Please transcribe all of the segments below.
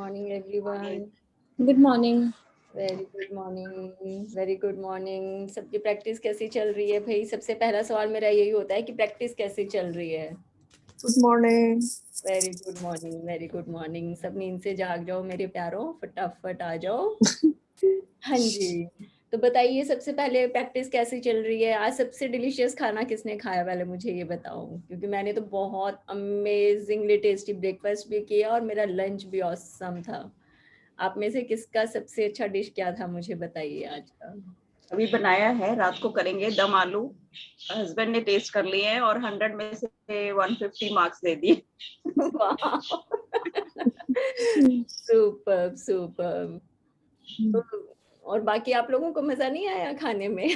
morning, everyone. Good morning. Very good morning, very good morning. सबकी practice कैसी चल रही है भाई? सबसे पहला सवाल मेरा यही होता है कि प्रैक्टिस कैसी चल रही है? Good morning. Very good morning, very good morning. सब नींद से जाग जाओ मेरे प्यारों, फटाफट आ जाओ। हाँ जी। तो बताइए सबसे पहले प्रैक्टिस कैसी चल रही है? आज सबसे डिलीशियस खाना किसने खाया, पहले मुझे ये बताओ, क्योंकि मैंने तो बहुत अमेजिंगली टेस्टी ब्रेकफास्ट भी किया और मेरा लंच भी ऑसम था। आप में से किसका सबसे अच्छा डिश क्या था, मुझे बताइए आज का। अभी बनाया है, रात को करेंगे दम आलू। हस्बैंड ने टेस्ट कर लिए हैं और 100 में से 150 मार्क्स दे दिए। Super super. और बाकी आप लोगों को मजा नहीं आया खाने में?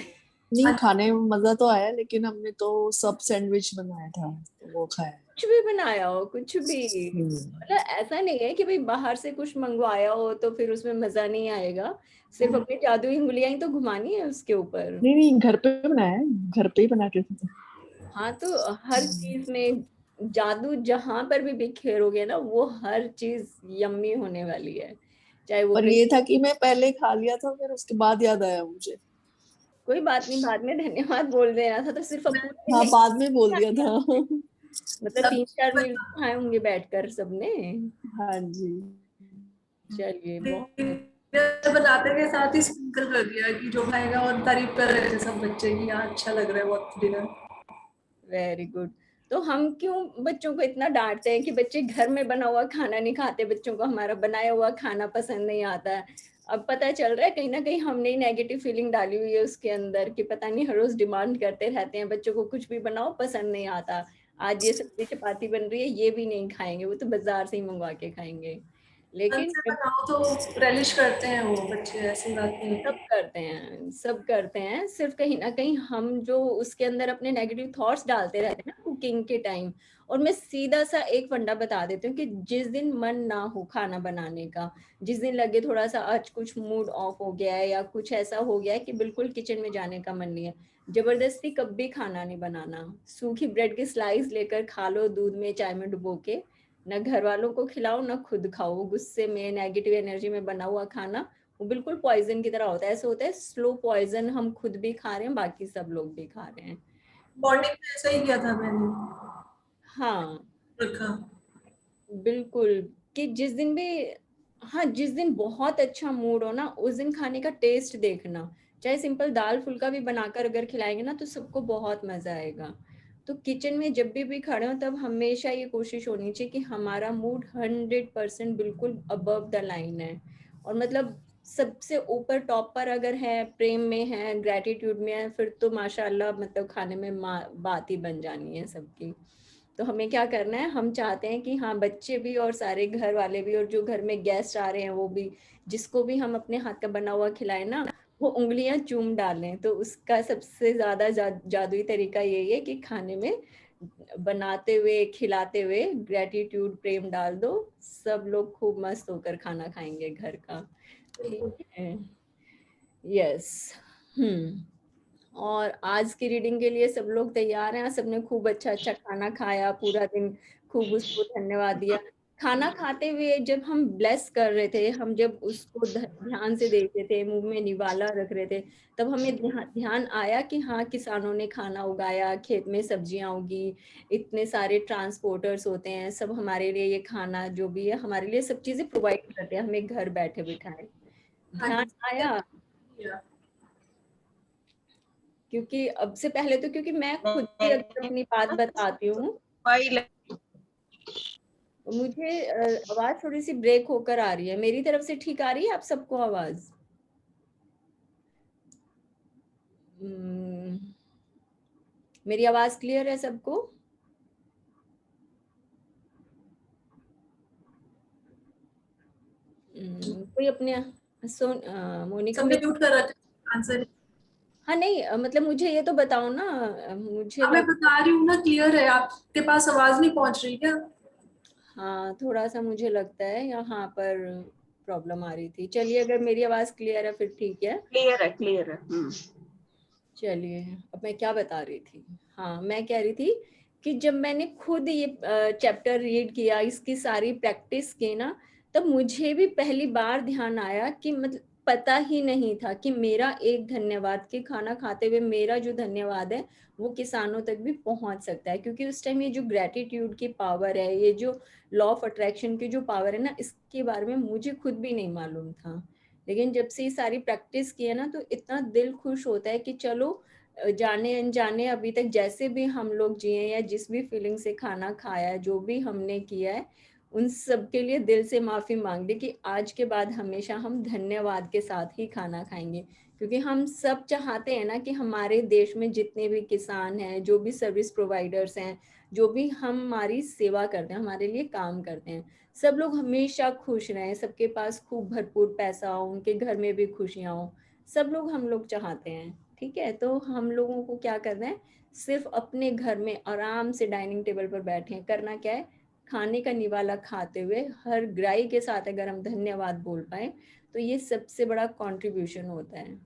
नहीं, खाने में मजा तो आया, लेकिन हमने तो सब सैंडविच बनाया था तो वो खाया। कुछ भी बनाया हो, कुछ भी, मतलब ऐसा नहीं है कि भाई बाहर से कुछ मंगवाया हो तो फिर उसमें मजा नहीं आएगा। सिर्फ अपनी जादुई उंगलियां ही तो घुमानी है उसके ऊपर। नहीं, घर पे बनाया है, घर पे ही बना के थे। हाँ, तो हर चीज में जादू जहां पर भी बिखेरोगे ना, वो हर चीज यम्मी होने वाली है, चाहे वो पर ये था कि मैं पहले खा लिया था, फिर उसके बाद याद आया मुझे। कोई बात नहीं, बाद में धन्यवाद बोल देना था। तो सिर्फ अब पूरे दिन हाँ, नहीं, बाद में बोल दिया था। मतलब 3-4 मील खाए होंगे बैठकर सबने। हाँ जी। चलिए, बहुत बताते के साथ ही स्प्रिंकल कर दिया कि जो खाएगा, और तारीफ कर रहे थे सब बच्चे की यहाँ अच्छा लग रहा है बहुत डिनर। Very good. तो हम क्यों बच्चों को इतना डांटते हैं कि बच्चे घर में बना हुआ खाना नहीं खाते, बच्चों को हमारा बनाया हुआ खाना पसंद नहीं आता है। अब पता चल रहा है कहीं ना कहीं हमने ही नेगेटिव फीलिंग डाली हुई है उसके अंदर कि पता नहीं हर रोज डिमांड करते रहते हैं बच्चों को, कुछ भी बनाओ पसंद नहीं आता। आज ये सब्जी चपाती बन रही है, ये भी नहीं खाएंगे, वो तो बाजार से ही मंगवा के खाएंगे। लेकिन से बनाओ तो रेलिश करते हैं वो बच्चे, ऐसी बात नहीं सब करते हैं, सब करते हैं। सिर्फ कहीं ना कहीं हम जो उसके अंदर अपने नेगेटिव थॉट्स डालते रहते हैं ना कुकिंग के टाइम। और मैं सीधा सा एक फंडा बता देती हूँ कि जिस दिन मन ना हो खाना बनाने का, जिस दिन लगे थोड़ा सा आज कुछ मूड ऑफ हो गया है या कुछ ऐसा हो गया है कि बिल्कुल किचन में जाने का मन नहीं है, जबरदस्ती कभी खाना नहीं बनाना। सूखी ब्रेड की स्लाइस लेकर खा लो, दूध में चाय में डुबो के। ना घर वालों को खिलाओ ना खुद खाओ। गुस्से में नेगेटिव एनर्जी में बना हुआ खाना वो बिल्कुल पॉइजन की तरह होता है। ऐसा होता है स्लो पॉइजन, हम खुद भी खा रहे हैं, बाकी सब लोग भी खा रहे हैं। मॉर्निंग में ऐसा ही किया था मैंने, हाँ रखा। बिल्कुल। कि जिस दिन भी, हाँ जिस दिन बहुत अच्छा मूड हो ना, उस दिन खाने का टेस्ट देखना। चाहे सिंपल दाल फुल्का भी बनाकर अगर खिलाएंगे ना तो सबको बहुत मजा आएगा। तो किचन में जब भी खड़े हो तब हमेशा ये कोशिश होनी चाहिए कि हमारा मूड 100% बिल्कुल अबव द लाइन है। और मतलब सबसे ऊपर टॉप पर अगर है, प्रेम में है, ग्रेटिट्यूड में है, फिर तो माशाल्लाह मतलब खाने में बात ही बन जानी है सबकी। तो हमें क्या करना है, हम चाहते हैं कि हाँ बच्चे भी और सारे घर वाले भी और जो घर में गेस्ट आ रहे हैं वो भी, जिसको भी हम अपने हाथ का बना हुआ खिलाएं ना, वो उंगलियां चूम डालें। तो उसका सबसे ज्यादा जादुई तरीका यही है कि खाने में बनाते हुए खिलाते हुए ग्रेटिट्यूड प्रेम डाल दो, सब लोग खूब मस्त होकर खाना खाएंगे घर का। ठीक है, यस। और आज की रीडिंग के लिए सब लोग तैयार हैं? सबने खूब अच्छा अच्छा खाना खाया, पूरा दिन खूब उसको धन्यवाद दिया। खाना खाते हुए जब हम ब्लेस कर रहे थे, हम जब उसको ध्यान से देख रहे थे, मुंह में निवाला रख रहे थे, तब हमें ध्यान आया कि हाँ किसानों ने खाना उगाया, खेत में सब्जियां उगी, इतने सारे ट्रांसपोर्टर्स होते हैं, सब हमारे लिए ये खाना जो भी है हमारे लिए सब चीजें प्रोवाइड करते हैं हमें घर बैठे बिठाए। ध्यान आया? क्योंकि अब से पहले तो, क्योंकि मैं खुद भी अगर अपनी बात बताती हूँ, मुझे आवाज थोड़ी सी ब्रेक होकर आ रही है। मेरी तरफ से ठीक आ रही है आप सबको आवाज? मेरी आवाज क्लियर है सबको? कोई अपने मोनिका सबने म्यूट कर रखा है आंसर। हाँ नहीं मतलब मुझे ये तो बताओ ना, मुझे मैं बता रही हूँ ना, क्लियर है, आपके पास आवाज नहीं पहुंच रही क्या? हाँ थोड़ा सा मुझे लगता है यहाँ पर प्रॉब्लम आ रही थी। चलिए अगर मेरी आवाज क्लियर है फिर ठीक है। क्लियर है, क्लियर है। चलिए, अब मैं क्या बता रही थी? हाँ मैं कह रही थी कि जब मैंने खुद ये चैप्टर रीड किया, इसकी सारी प्रैक्टिस की ना, तब मुझे भी पहली बार ध्यान आया कि मतलब पता ही नहीं था कि मेरा एक धन्यवाद के खाना खाते हुए मेरा जो धन्यवाद है वो किसानों तक भी पहुंच सकता है, क्योंकि उस टाइम ये जो ग्रेटिट्यूड की पावर है, ये जो लॉ ऑफ अट्रैक्शन की जो पावर है ना, इसके बारे में मुझे खुद भी नहीं मालूम था। लेकिन जब से ये सारी प्रैक्टिस की है ना, तो इतना दिल खुश होता है कि चलो जाने अनजाने अभी तक जैसे भी हम लोग जिए या जिस भी फीलिंग से खाना खाया है, जो भी हमने किया है, उन सब के लिए दिल से माफ़ी मांग ली कि आज के बाद हमेशा हम धन्यवाद के साथ ही खाना खाएंगे। क्योंकि हम सब चाहते हैं ना कि हमारे देश में जितने भी किसान हैं, जो भी सर्विस प्रोवाइडर्स हैं, जो भी हमारी सेवा करते हैं, हमारे लिए काम करते हैं, सब लोग हमेशा खुश रहें, सबके पास खूब भरपूर पैसा हो, उनके घर में भी खुशियाँ हो, सब लोग हम लोग चाहते हैं। ठीक है, तो हम लोगों को क्या करना है, सिर्फ अपने घर में आराम से डाइनिंग टेबल पर बैठे, करना क्या है, खाने का निवाला खाते हुए हर ग्राही के साथ अगर हम धन्यवाद बोल पाए तो ये सबसे बड़ा कंट्रीब्यूशन होता है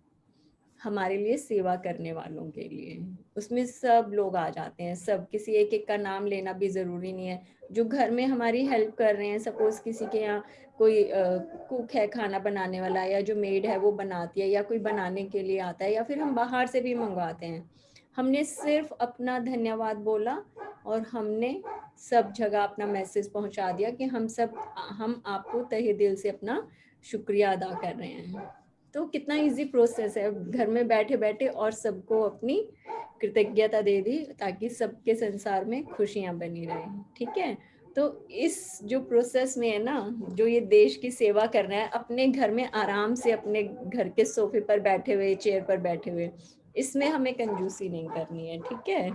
हमारे लिए सेवा करने वालों के लिए। उसमें सब लोग आ जाते हैं, सब, किसी एक एक का नाम लेना भी ज़रूरी नहीं है। जो घर में हमारी हेल्प कर रहे हैं, सपोज किसी के यहाँ कोई कुक है खाना बनाने वाला, या जो मेड है वो बनाती है, या कोई बनाने के लिए आता है, या फिर हम बाहर से भी मंगवाते हैं, हमने सिर्फ अपना धन्यवाद बोला और हमने सब जगह अपना मैसेज पहुंचा दिया कि हम आपको तहे दिल से अपना शुक्रिया अदा कर रहे हैं। तो कितना इजी प्रोसेस है, घर में बैठे बैठे और सबको अपनी कृतज्ञता दे दी ताकि सबके संसार में खुशियां बनी रहें। ठीक है, तो इस जो प्रोसेस में है ना, जो ये देश की सेवा करना है अपने घर में आराम से, अपने घर के सोफे पर बैठे हुए, चेयर पर बैठे हुए, इसमें हमें कंजूसी नहीं करनी है। ठीक है,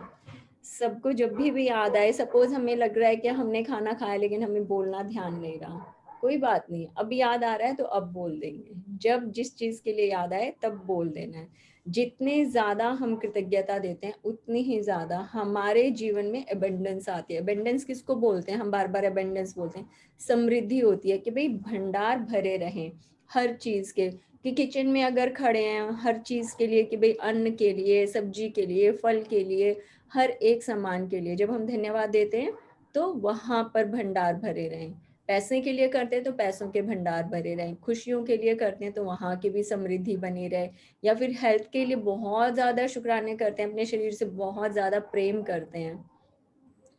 सबको जब भी याद आए, सपोज हमें लग रहा है कि हमने खाना खाया लेकिन हमें बोलना ध्यान नहीं रहा, कोई बात नहीं, अब याद आ रहा है तो अब बोल देंगे, जब जिस चीज के लिए याद आए तब बोल देना है। जितने ज्यादा हम कृतज्ञता देते हैं उतनी ही ज्यादा हमारे जीवन में एबंडेंस आती है। एबंडेंस किसको बोलते हैं, हम बार बार एबंडेंस बोलते हैं, समृद्धि होती है कि भाई भंडार भरे रहें हर चीज के, कि किचन में अगर खड़े हैं हर चीज के लिए, कि भाई अन्न के लिए, सब्जी के लिए, फल के लिए, हर एक सामान के लिए जब हम धन्यवाद देते हैं तो वहां पर भंडार भरे रहें। पैसे के लिए करते हैं तो पैसों के भंडार भरे रहें, खुशियों के लिए करते हैं तो वहां की भी समृद्धि बनी रहे, या फिर हेल्थ के लिए बहुत ज्यादा शुक्राने करते हैं, अपने शरीर से बहुत ज्यादा प्रेम करते हैं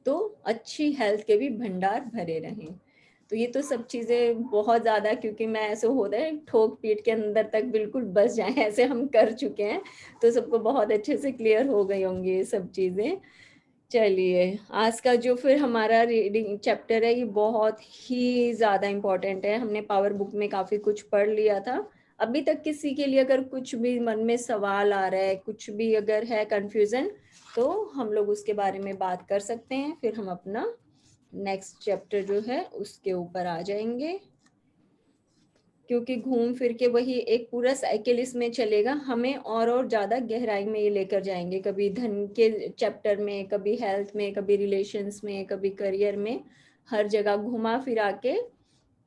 तो अच्छी हेल्थ के भी भंडार भरे रहें। तो ये तो सब चीजें बहुत ज्यादा, क्योंकि मैं ऐसे होता है ठोक पीट के अंदर तक बिल्कुल बस जाए ऐसे हम कर चुके हैं, तो सबको बहुत अच्छे से क्लियर हो गई होंगी ये सब चीजें। चलिए, आज का जो फिर हमारा रीडिंग चैप्टर है ये बहुत ही ज़्यादा इम्पोर्टेंट है। हमने पावर बुक में काफ़ी कुछ पढ़ लिया था। अभी तक किसी के लिए अगर कुछ भी मन में सवाल आ रहा है, कुछ भी अगर है कंफ्यूजन, तो हम लोग उसके बारे में बात कर सकते हैं, फिर हम अपना नेक्स्ट चैप्टर जो है उसके ऊपर आ जाएंगे, क्योंकि घूम फिर के वही एक पूरा साइकिल इसमें चलेगा, हमें और ज़्यादा गहराई में ये लेकर जाएंगे, कभी धन के चैप्टर में, कभी हेल्थ में, कभी रिलेशंस में, कभी करियर में, हर जगह घुमा फिरा के,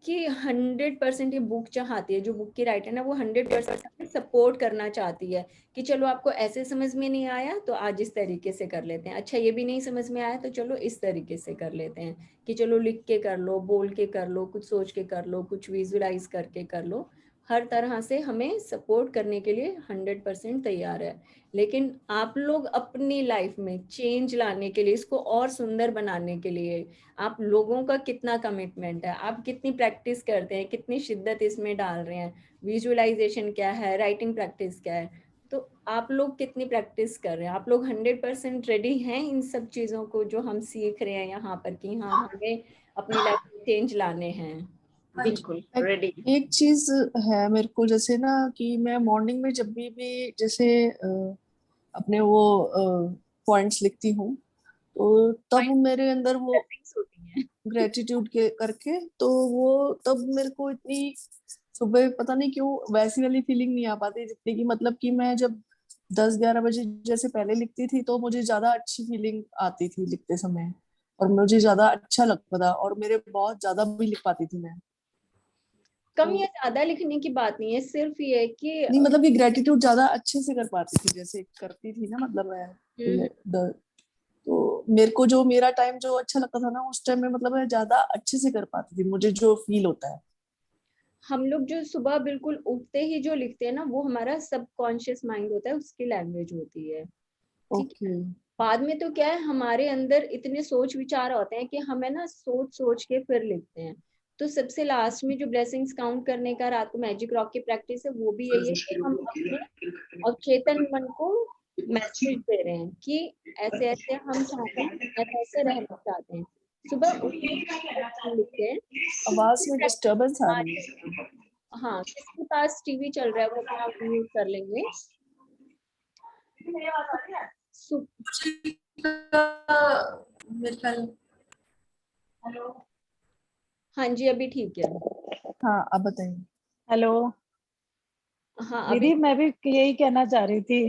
कि 100% ये बुक चाहती है, जो बुक की राइटर है ना, वो 100% सपोर्ट करना चाहती है कि चलो आपको ऐसे समझ में नहीं आया तो आज इस तरीके से कर लेते हैं, अच्छा ये भी नहीं समझ में आया तो चलो इस तरीके से कर लेते हैं, कि चलो लिख के कर लो, बोल के कर लो, कुछ सोच के कर लो, कुछ विजुलाइज करके कर लो, हर तरह से हमें सपोर्ट करने के लिए 100% तैयार है। लेकिन आप लोग अपनी लाइफ में चेंज लाने के लिए, इसको और सुंदर बनाने के लिए आप लोगों का कितना कमिटमेंट है, आप कितनी प्रैक्टिस करते हैं, कितनी शिद्दत इसमें डाल रहे हैं, विजुअलाइजेशन क्या है, राइटिंग प्रैक्टिस क्या है, तो आप लोग कितनी प्रैक्टिस कर रहे हैं, आप लोग 100% रेडी हैं इन सब चीज़ों को जो हम सीख रहे हैं यहाँ पर, कि हाँ हमें अपनी लाइफ में चेंज लाने हैं। बिल्कुल रेडी। एक चीज है मेरे को, जैसे ना कि मैं मॉर्निंग में जब भी जैसे अपने वो पॉइंट्स लिखती हूँ, तो तब मेरे अंदर वो होती हैं। ग्रेटिट्यूड के करके, तो वो तब मेरे को इतनी सुबह पता नहीं क्यों वैसी वाली फीलिंग नहीं आ पाती जितनी की, मतलब कि मैं जब 10-11 बजे जैसे पहले लिखती थी तो मुझे ज्यादा अच्छी फीलिंग आती थी लिखते समय, और मुझे ज्यादा अच्छा लगता था, और मेरे बहुत ज्यादा भी लिख पाती थी मैं। कम तो या ज्यादा लिखने की बात नहीं है, सिर्फ ये है कि नहीं, मतलब कि ग्रेटिट्यूड ज्यादा अच्छे से कर पाती थी जैसे करती थी ना, मतलब मैं तो मेरे को जो मेरा टाइम जो अच्छा लगता था ना उस टाइम में, मतलब मैं ज्यादा अच्छे से कर पाती थी, मुझे जो फील होता है हम लोग जो सुबह बिल्कुल उठते ही जो लिखते हैं ना, वो हमारा सबकॉन्शियस माइंड होता है, उसकी लैंग्वेज होती है, ठीक है। ओके। बाद में तो क्या है, हमारे अंदर इतने सोच विचार होते हैं कि हमें ना सोच सोच के फिर लिखते हैं। तो सबसे लास्ट में जो ब्लेसिंग्स काउंट करने का रात को मैजिक रॉक की प्रैक्टिस है, वो भी यही है कि हम अपने अवचेतन मन को मैसेज दे रहे हैं कि ऐसे ऐसे हम चाहते हैं, ऐसे ऐसे रहना चाहते हैं। सुबह उठने के बाद हम लिखते हैं। आवाज में डिस्टरबेंस आ रही है। हाँ, किसके पास टीवी चल रहा है वो अपना म्यूट कर लेंगे। सु- मेरे ख्याल हाँ जी, अभी ठीक है। हाँ, अब बताइए। हेलो हाँ अभी। दीदी, मैं भी यही कहना चाह रही थी।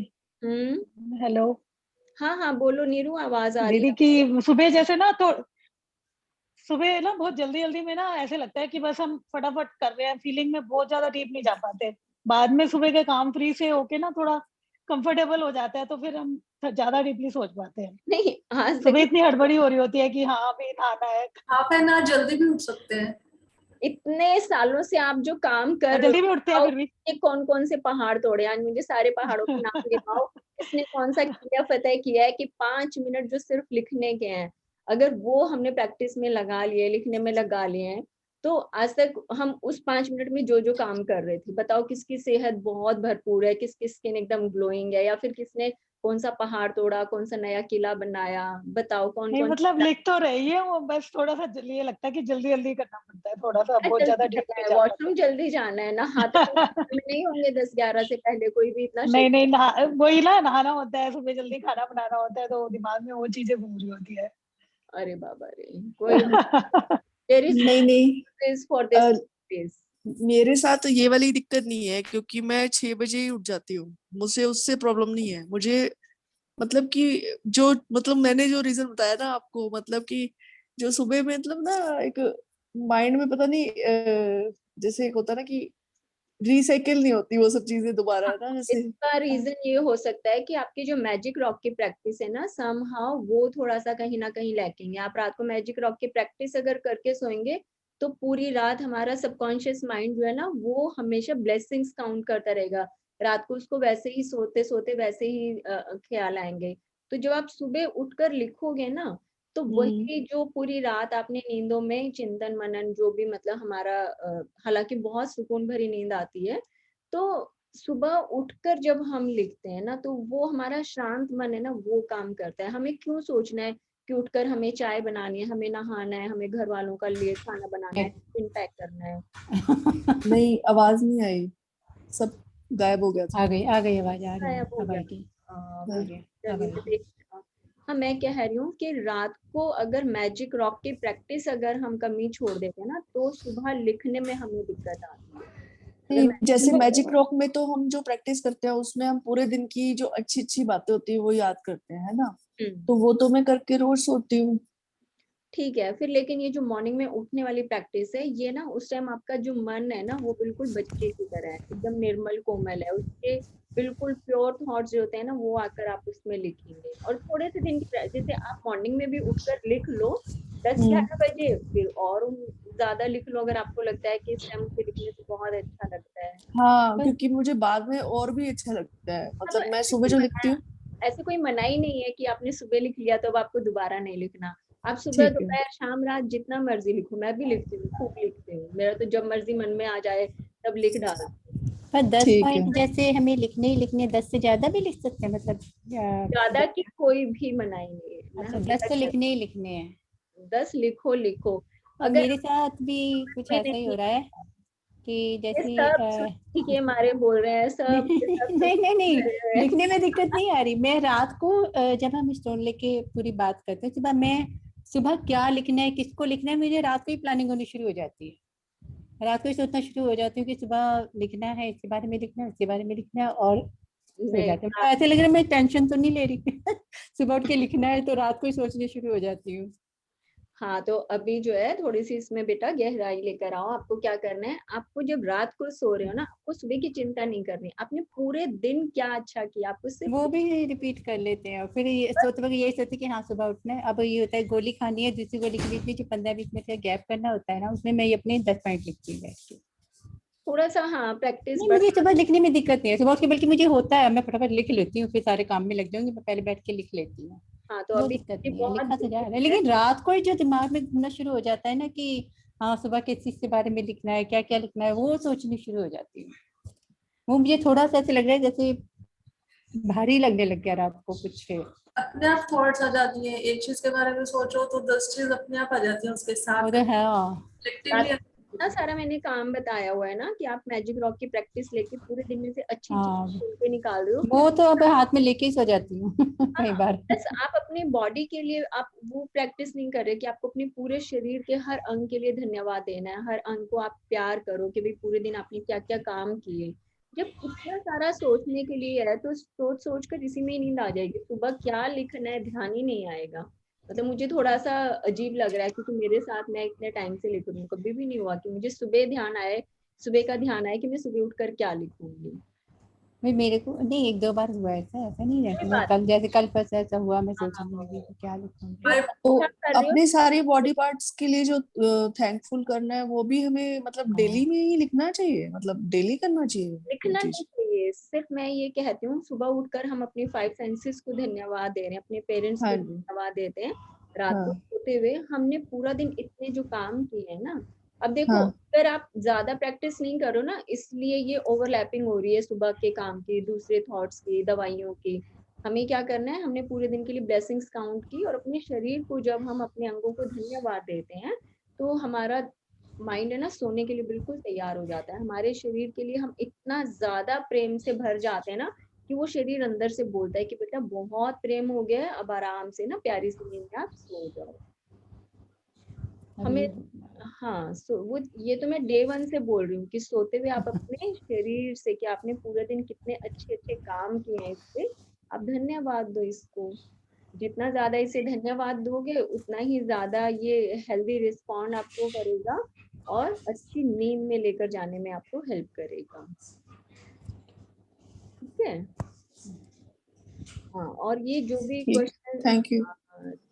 हेलो हाँ हाँ बोलो नीरू, आवाज आ रही दीदी, है। की सुबह जैसे ना, तो सुबह ना बहुत जल्दी जल्दी में ना ऐसे लगता है कि बस हम फटाफट कर रहे हैं, फीलिंग में बहुत ज्यादा डीप नहीं जा पाते। बाद में सुबह के काम फ्री से होके ना थोड़ा कंफर्टेबल हो जाता है, तो फिर हम ज्यादा डीपली सोच पाते हैं। नहीं, आज सुबह देखिए इतनी हड़बड़ी हो रही होती है कि हाँ अभी नहाना है, आप है ना जल्दी भी उठ सकते हैं। इतने सालों से आप जो काम कर और रहे जल्दी भी उठते हैं हो, फिर भी। ये कौन कौन से पहाड़ तोड़े, आज मुझे सारे पहाड़ों के नाम गिनाओ। इसने कौन सा किला फतेह किया है कि 5 मिनट जो सिर्फ लिखने के हैं, अगर वो हमने प्रैक्टिस में लगा लिए, लिखने में लगा लिए हैं, तो आज तक हम उस 5 मिनट में जो जो काम कर रहे थे, बताओ किसकी सेहत बहुत भरपूर है, किसकी स्किन एकदम ग्लोइंग है, या फिर किसने कौन सा पहाड़ तोड़ा, कौन सा नया किला बनाया, बताओ कौन नहीं कौन। मतलब लिख तो रही है वो, बस थोड़ा सा ये लगता है कि जल्दी जल्दी करना पड़ता है, थोड़ा सा बहुत ज्यादा जल्दी डीप जाना नहीं है जा वॉशरूम, पाते। जल्दी जाना है, नहाते में नहीं होंगे 10-11 से पहले कोई भी इतना नहीं नहीं, वही ना, नहाना होता है सुबह, जल्दी खाना बनाना होता है, तो दिमाग में वो चीजें घूम रही होती है। अरे बाबा रे, कोई देयर इज नहीं नहीं, place for a, this place. मेरे साथ तो ये वाली दिक्कत नहीं है, क्योंकि मैं 6 बजे ही उठ जाती हूँ। मुझे उससे प्रॉब्लम नहीं है। मुझे मतलब कि जो मतलब मैंने जो रीजन बताया ना आपको, मतलब कि जो सुबह में मतलब ना एक माइंड में पता नहीं जैसे एक होता है ना कि रिसाइकिल नहीं होती वो सब चीजें दोबारा ना, जैसे। इसका रीजन ये हो सकता है कि आपकी जो मैजिक रॉक की प्रैक्टिस है ना, समहाउ वो थोड़ा सा कहीं ना कहीं लैकिंग है। आप रात को मैजिक रॉक की प्रैक्टिस अगर करके सोएंगे, तो पूरी रात हमारा सबकॉन्शियस माइंड जो है ना, वो हमेशा ब्लेसिंग्स काउंट करता रहेगा। रात को उसको वैसे ही सोते सोते वैसे ही ख्याल आएंगे। तो जब आप सुबह उठकर लिखोगे ना, तो वही जो पूरी रात आपने नींदों में चिंतन मनन जो भी मतलब हमारा हालांकि बहुत सुकून भरी नींद आती है, तो सुबह उठकर जब हम लिखते हैं ना, तो वो हमारा शांत मन है ना, वो काम करता है। हमें क्यों सोचना है कि उठकर हमें चाय बनानी है, हमें नहाना है, हमें घर वालों का लिए खाना बनाना है, टिफिन पैक करना है। नहीं, आवाज नहीं आई, सब गायब हो गया था। आ गई आवाज, आ गई, गायब हो अब गया। आएगी। हाँ। अब चलिए आएगी। देखिए। हाँ, मैं कह रही हूँ कि रात को अगर मैजिक रॉक की प्रैक्टिस अगर हम कमी छोड़ देते हैं ना, तो सुबह लिखने में हमें दिक्कत आती है। अगर नहीं, जैसे मैजिक रॉक में तो हम जो प्रैक्टिस करते हैं उसमें हम पूरे दिन की जो अच्छी अच्छी बातें होती है वो याद करते हैं, है ना। तो वो तो मैं करके रोज सोती हूँ। ठीक है फिर, लेकिन ये जो मॉर्निंग में उठने वाली प्रैक्टिस है, ये ना उस टाइम आपका जो मन है ना, वो बिल्कुल बच्चे की तरह है, एकदम निर्मल कोमल है, उसके बिल्कुल प्योर थॉट्स जो होते हैं ना, वो आकर आप उसमें लिखेंगे। और थोड़े से दिन की जैसे आप मॉर्निंग में भी उठकर लिख लो, दस हम्म। ग्यारह बजे फिर और ज्यादा लिख लो, अगर आपको लगता है कि इस टाइम मुझे लिखने से बहुत अच्छा लगता है। हाँ, क्योंकि मुझे बाद में और भी अच्छा लगता है, हाँ, तो मतलब मैं सुबह जो लिखती हूँ। ऐसे कोई मनाही नहीं है कि आपने सुबह लिख लिया तो अब आपको दोबारा नहीं लिखना। आप सुबह ठीक है। दोपहर शाम रात जितना मर्जी लिखो, मैं भी लिखती हूँ, खूब लिखती हूँ, मेरा तो जब मर्जी मन में आ जाए तब लिख डालती हूँ। पर 10 ठीक है। पॉइंट जैसे हमें लिखने ही लिखने, 10 से ज्यादा भी लिख सकते हैं मतलब ज्यादा की कोई भी मनाही नहीं है, मैं अच्छा, 10 हमेशा तो कहती लिखने ही लिखने हैं। हूँ, 10 लिखो लिखो। और अगर मेरे साथ भी कुछ भी ऐसा ही हो नहीं, रहा है कि ये जैसे सब छुट्टी के मारे बोल रहे हैं, सब ये सब नहीं नहीं नहीं, छुट्टी लिखने में दिक्कत नहीं आ रही। मैं रात को जब हम स्टोन लेके पूरी बात करते हैं, सुबह मैं सुबह क्या लिखना है, किसको लिखना है, मुझे रात को ही प्लानिंग होनी शुरू हो जाती है। रात को ही सोचना शुरू हो जाती हूँ कि सुबह लिखना है, इसके बारे में लिखना है, उसके बारे में लिखना है, और सो नहीं, जाते हैं। ऐसे लग रहा है मैं टेंशन तो नहीं ले रही सुबह उठ के लिखना है तो रात को ही सोचने शुरू हो जाती हूँ। हाँ तो अभी जो है थोड़ी सी इसमें बेटा गहराई लेकर आओ। आपको क्या करना है, आपको जब रात को सो रहे हो ना, आपको सुबह की चिंता नहीं करनी, आपने पूरे दिन क्या अच्छा किया, आपको सिर्फ वो भी रिपीट कर लेते हैं और फिर ये सोते वक्त यही सोचते कि हाँ सुबह उठना है। अब ये होता है गोली खानी है, दूसरी गोली के बीच में जो 15-20 मिनट का गैप करना होता है ना, उसमें मैं ये अपने 10 पॉइंट लिखती हूँ बैठ के। थोड़ा सा हाँ प्रैक्टिस नहीं, मुझे सुबह लिखने में दिक्कत नहीं है, सुबह उठ के बल्कि मुझे होता है, मैं फटाफट लिख लेती हूँ, फिर सारे काम में लग जाऊंगी, मैं पहले बैठ के लिख लेती हूँ, हाँ तो वो अभी दिक्कत ये नहीं है, बहुत लिखा तो जा रहा है। जरूरी है। लेकिन रात को ही जो दिमाग में घूमना शुरू हो जाता है ना कि हाँ सुबह किस चीज के बारे में लिखना है, क्या क्या लिखना है, वो सोचनी शुरू हो जाती है। वो मुझे थोड़ा सा ऐसे लग रहा है जैसे भारी लगने लग गया रात को कुछ। अपने आप थॉट्स आ जाती हैं, एक चीज के बारे में सोचो तो 10 चीज अपने आप आ जाती हैं उसके साथ। और है रात कलेक्टिवली इतना सारा मैंने काम बताया हुआ है ना कि आप मैजिक रॉक की प्रैक्टिस लेके पूरे दिन में से अच्छी चीज हाँ, चुन के निकाल रहे हो, फिर वो तो अब हाथ में लेके ही सो जाती हूँ कई बार। बस आप अपने बॉडी के लिए आप वो प्रैक्टिस नहीं कर रहे कि आपको अपने पूरे शरीर के हर अंग के लिए धन्यवाद देना है, हर अंग को आप प्यार करो कि भाई पूरे दिन आपने क्या क्या काम किए। जब इतना सारा सोचने के लिए है तो सोच सोच कर इसी में ही नींद आ जाएगी, सुबह क्या लिखना है ध्यान ही नहीं आएगा। मतलब मुझे थोड़ा सा अजीब लग रहा है क्योंकि मेरे साथ मैं इतने टाइम से लिख रही हूँ, कभी भी नहीं हुआ कि मुझे सुबह का ध्यान आए कि मैं सुबह उठकर क्या लिखूंगी। भाई मेरे को नहीं, एक दो बार हुआ ऐसा नहीं कोई रहता, मैं बात कल जैसे कल परसों ऐसा हुआ, मैं हाँ, सोचने लगी कि क्या लिखूंगी। जो तो अच्छा कर रहे हो अपने सारे बॉडी पार्ट्स के लिए जो थैंकफुल करना है वो भी हमें मतलब डेली में ही लिखना चाहिए, मतलब डेली करना चाहिए वो लिखना नहीं चीज। चाहिए। सिर्फ मैं ये कहती हूँ सुबह उठकर हम अपने 5 सेंसेस को धन्यवाद दे रहे हैं, अपने पेरेंट्स को हाँ जी। धन्यवाद देते हैं। रात को हाँ सोते हुए हमने पूरा दिन इतने जो काम किए हैं ना, अब देखो हाँ अगर आप ज्यादा प्रैक्टिस नहीं करो ना इसलिए ये ओवरलैपिंग हो रही है सुबह के काम की, दूसरे थॉट्स की, दवाइयों की। हमें क्या करना है, हमने पूरे दिन के लिए ब्लेसिंग्स काउंट की और अपने शरीर को जब हम अपने अंगों को धन्यवाद देते हैं तो हमारा माइंड है ना सोने के लिए बिल्कुल तैयार हो जाता है। हमारे शरीर के लिए हम इतना ज्यादा प्रेम से भर जाते हैं ना कि वो शरीर अंदर से बोलता है कि बेटा बहुत प्रेम हो गया है, अब आराम से ना प्यारी सी नींद में आप सो जाओ। हमें अभी हाँ वो ये तो मैं डे 1 से बोल रही हूँ कि सोते हुए आप अपने शरीर से कि आपने पूरे दिन कितने अच्छे अच्छे काम किए हैं, इससे आप धन्यवाद दो इसको। जितना ज्यादा इसे धन्यवाद दोगे उतना ही ज्यादा ये हेल्दी रिस्पॉन्ड आपको करेगा और अच्छी नींद में लेकर जाने में आपको हेल्प करेगा। ठीक है। हाँ और ये जो भी ठीक, क्वेश्चन, थैंक यू।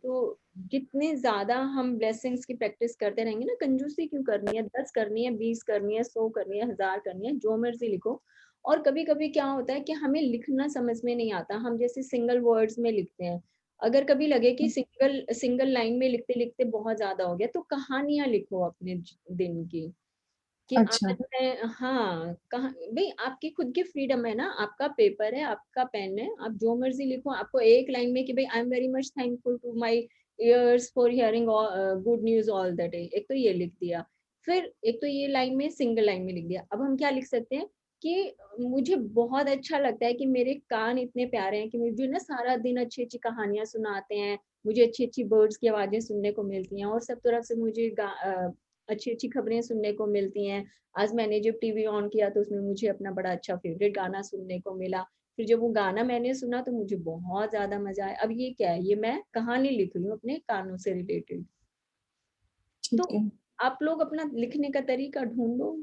तो जितने ज्यादा हम ब्लेसिंग्स की प्रैक्टिस करते रहेंगे ना, कंजूसी क्यों करनी है, 10 करनी है, 20 करनी है, 100 करनी है, 1000 करनी है, जो मर्जी लिखो। और कभी कभी क्या होता है कि हमें लिखना समझ में नहीं आता, हम जैसे सिंगल वर्ड्स में लिखते हैं। अगर कभी लगे कि सिंगल सिंगल लाइन में लिखते लिखते बहुत ज्यादा हो गया तो कहानियां लिखो अपने दिन की कि अच्छा। आज मैं हाँ कहा भाई आपकी खुद की फ्रीडम है ना, आपका पेपर है, आपका पेन है, आप जो मर्जी लिखो। आपको एक लाइन में कि भाई I am very much thankful to my ears for hearing good news all the day, एक तो ये लिख दिया। फिर एक तो ये लाइन में सिंगल लाइन में लिख दिया। अब हम क्या लिख सकते हैं कि मुझे बहुत अच्छा लगता है कि मेरे कान इतने प्यारे हैं कि मुझे ना सारा दिन अच्छी अच्छी कहानियां सुनाते हैं, मुझे अच्छी अच्छी बर्ड्स की आवाजें सुनने को मिलती हैं और सब तरफ से मुझे अच्छी अच्छी खबरें सुनने को मिलती हैं। आज मैंने जब टीवी ऑन किया तो उसमें मुझे अपना बड़ा अच्छा फेवरेट गाना सुनने को मिला। फिर जब वो गाना मैंने सुना तो मुझे बहुत ज्यादा मजा आया। अब ये क्या है, ये मैं कहानी लिख रही हूँ अपने कानों से रिलेटेड। तो ठीक है। आप लोग अपना लिखने का तरीका ढूंढो।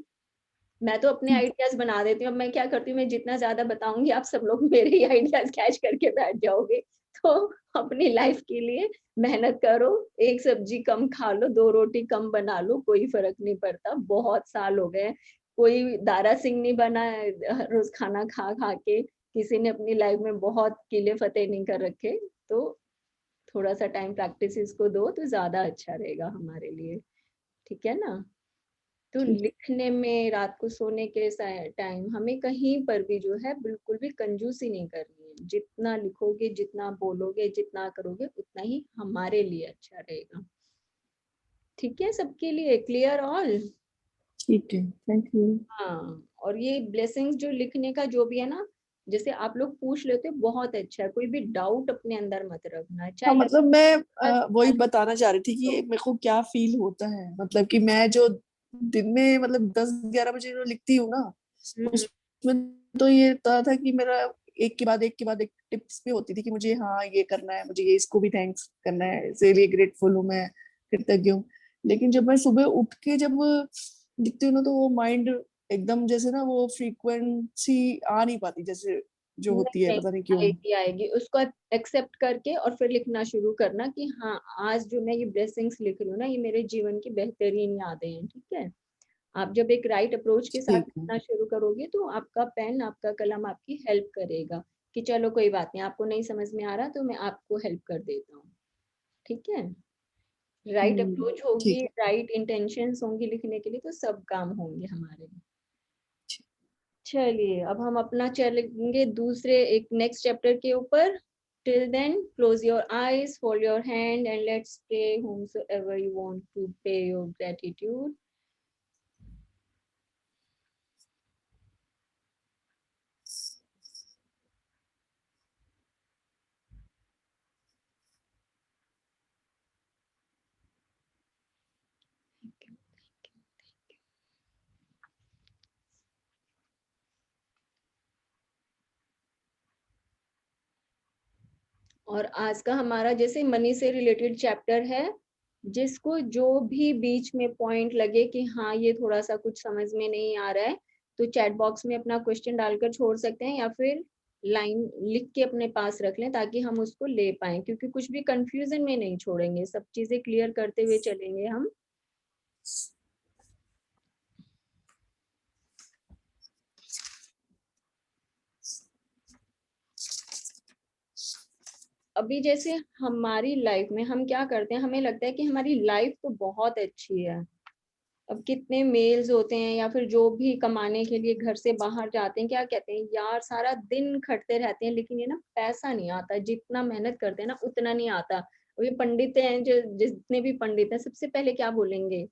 मैं तो अपने आइडियाज बना देती हूँ। अब मैं क्या करती हूँ, मैं जितना ज्यादा बताऊंगी आप सब लोग मेरे ही आइडियाज कैच करके बैठ जाओगे। तो अपनी लाइफ के लिए मेहनत करो, एक सब्जी कम खा लो, 2 रोटी कम बना लो, कोई फर्क नहीं पड़ता। बहुत साल हो गए, कोई दारा सिंह नहीं बना है हर रोज खाना खा खा के, किसी ने अपनी लाइफ में बहुत किले फतेह नहीं कर रखे। तो थोड़ा सा टाइम प्रैक्टिस इसको दो तो ज्यादा अच्छा रहेगा हमारे लिए। ठीक है ना। तो ठीक। लिखने में रात को सोने के टाइम हमें कहीं पर भी जो है बिल्कुल भी कंजूसी नहीं करनी है। जितना लिखोगे, जितना बोलोगे, जितना करोगे उतना ही हमारे लिए अच्छा रहेगा। ठीक है, सबके लिए क्लियर ऑल। ठीक है, थैंक यू। हाँ और ये ब्लेसिंग्स जो लिखने का जो भी है ना, जैसे आप लोग पूछ लेते हो बहुत अच्छा है, कोई भी डाउट अपने अंदर मत रखना, हाँ चाहे मतलब मैं वही लगता बताना चाह रही थी कि मेरे को क्या फील होता है, मतलब कि मैं जो दिन में मतलब 10-11 बजे जो लिखती हूँ ना, हम्म, उसमें तो ये था कि मेरा एक के बाद एक टिप्स भी होती थी कि मुझे हाँ ये करना है, मुझे ये इसको भी थैंक्स करना है, इसके लिए ग्रेटफुल हूँ मैं, कृतज्ञ हूँ। लेकिन जब मैं सुबह उठ के जब लिखती हूँ ना तो वो माइंड एकदम जैसे ना वो फ्रीक्वेंसी आ नहीं पाती जैसे जो नहीं होती है, नहीं, पता नहीं क्यों। आएगी आएगी उसको एक्सेप्ट करके और फिर लिखना शुरू करना कि हाँ आज जो मैं ये ब्लेसिंग्स लिख रही हूँ ना ये मेरे जीवन की बेहतरीन यादें हैं। ठीक है, आप जब एक राइट अप्रोच के साथ ठीक है। लिखना शुरू करोगे तो आपका पेन, आपका कलम आपकी हेल्प करेगा कि चलो कोई बात नहीं, आपको नहीं समझ में आ रहा तो मैं आपको हेल्प कर देता हूँ। ठीक है, राइट अप्रोच ठीक होगी, है। राइट इंटेंशंस होंगी लिखने के लिए तो सब काम होंगे हमारे। चलिए अब हम अपना चलेंगे दूसरे एक नेक्स्ट चैप्टर के ऊपर। Till then close your eyes, fold your hand and let's pray whomsoever you want to pay your gratitude. और आज का हमारा जैसे मनी से रिलेटेड चैप्टर है, जिसको जो भी बीच में पॉइंट लगे कि हाँ ये थोड़ा सा कुछ समझ में नहीं आ रहा है, तो चैट बॉक्स में अपना क्वेश्चन डालकर छोड़ सकते हैं या फिर लाइन लिख के अपने पास रख लें ताकि हम उसको ले पाए, क्योंकि कुछ भी कंफ्यूजन में नहीं छोड़ेंगे, सब चीजें क्लियर करते हुए चलेंगे हम। अभी जैसे हमारी लाइफ में हम क्या करते हैं, हमें लगता है कि हमारी लाइफ तो बहुत अच्छी है। अब कितने मेल्स होते हैं या फिर जो भी कमाने के लिए घर से बाहर जाते हैं, क्या कहते हैं यार सारा दिन खटते रहते हैं लेकिन ये ना पैसा नहीं आता, जितना मेहनत करते हैं ना उतना नहीं आता। और ये पंडित हैं, जो जितने भी पंडित हैं सबसे पहले क्या बोलेंगे,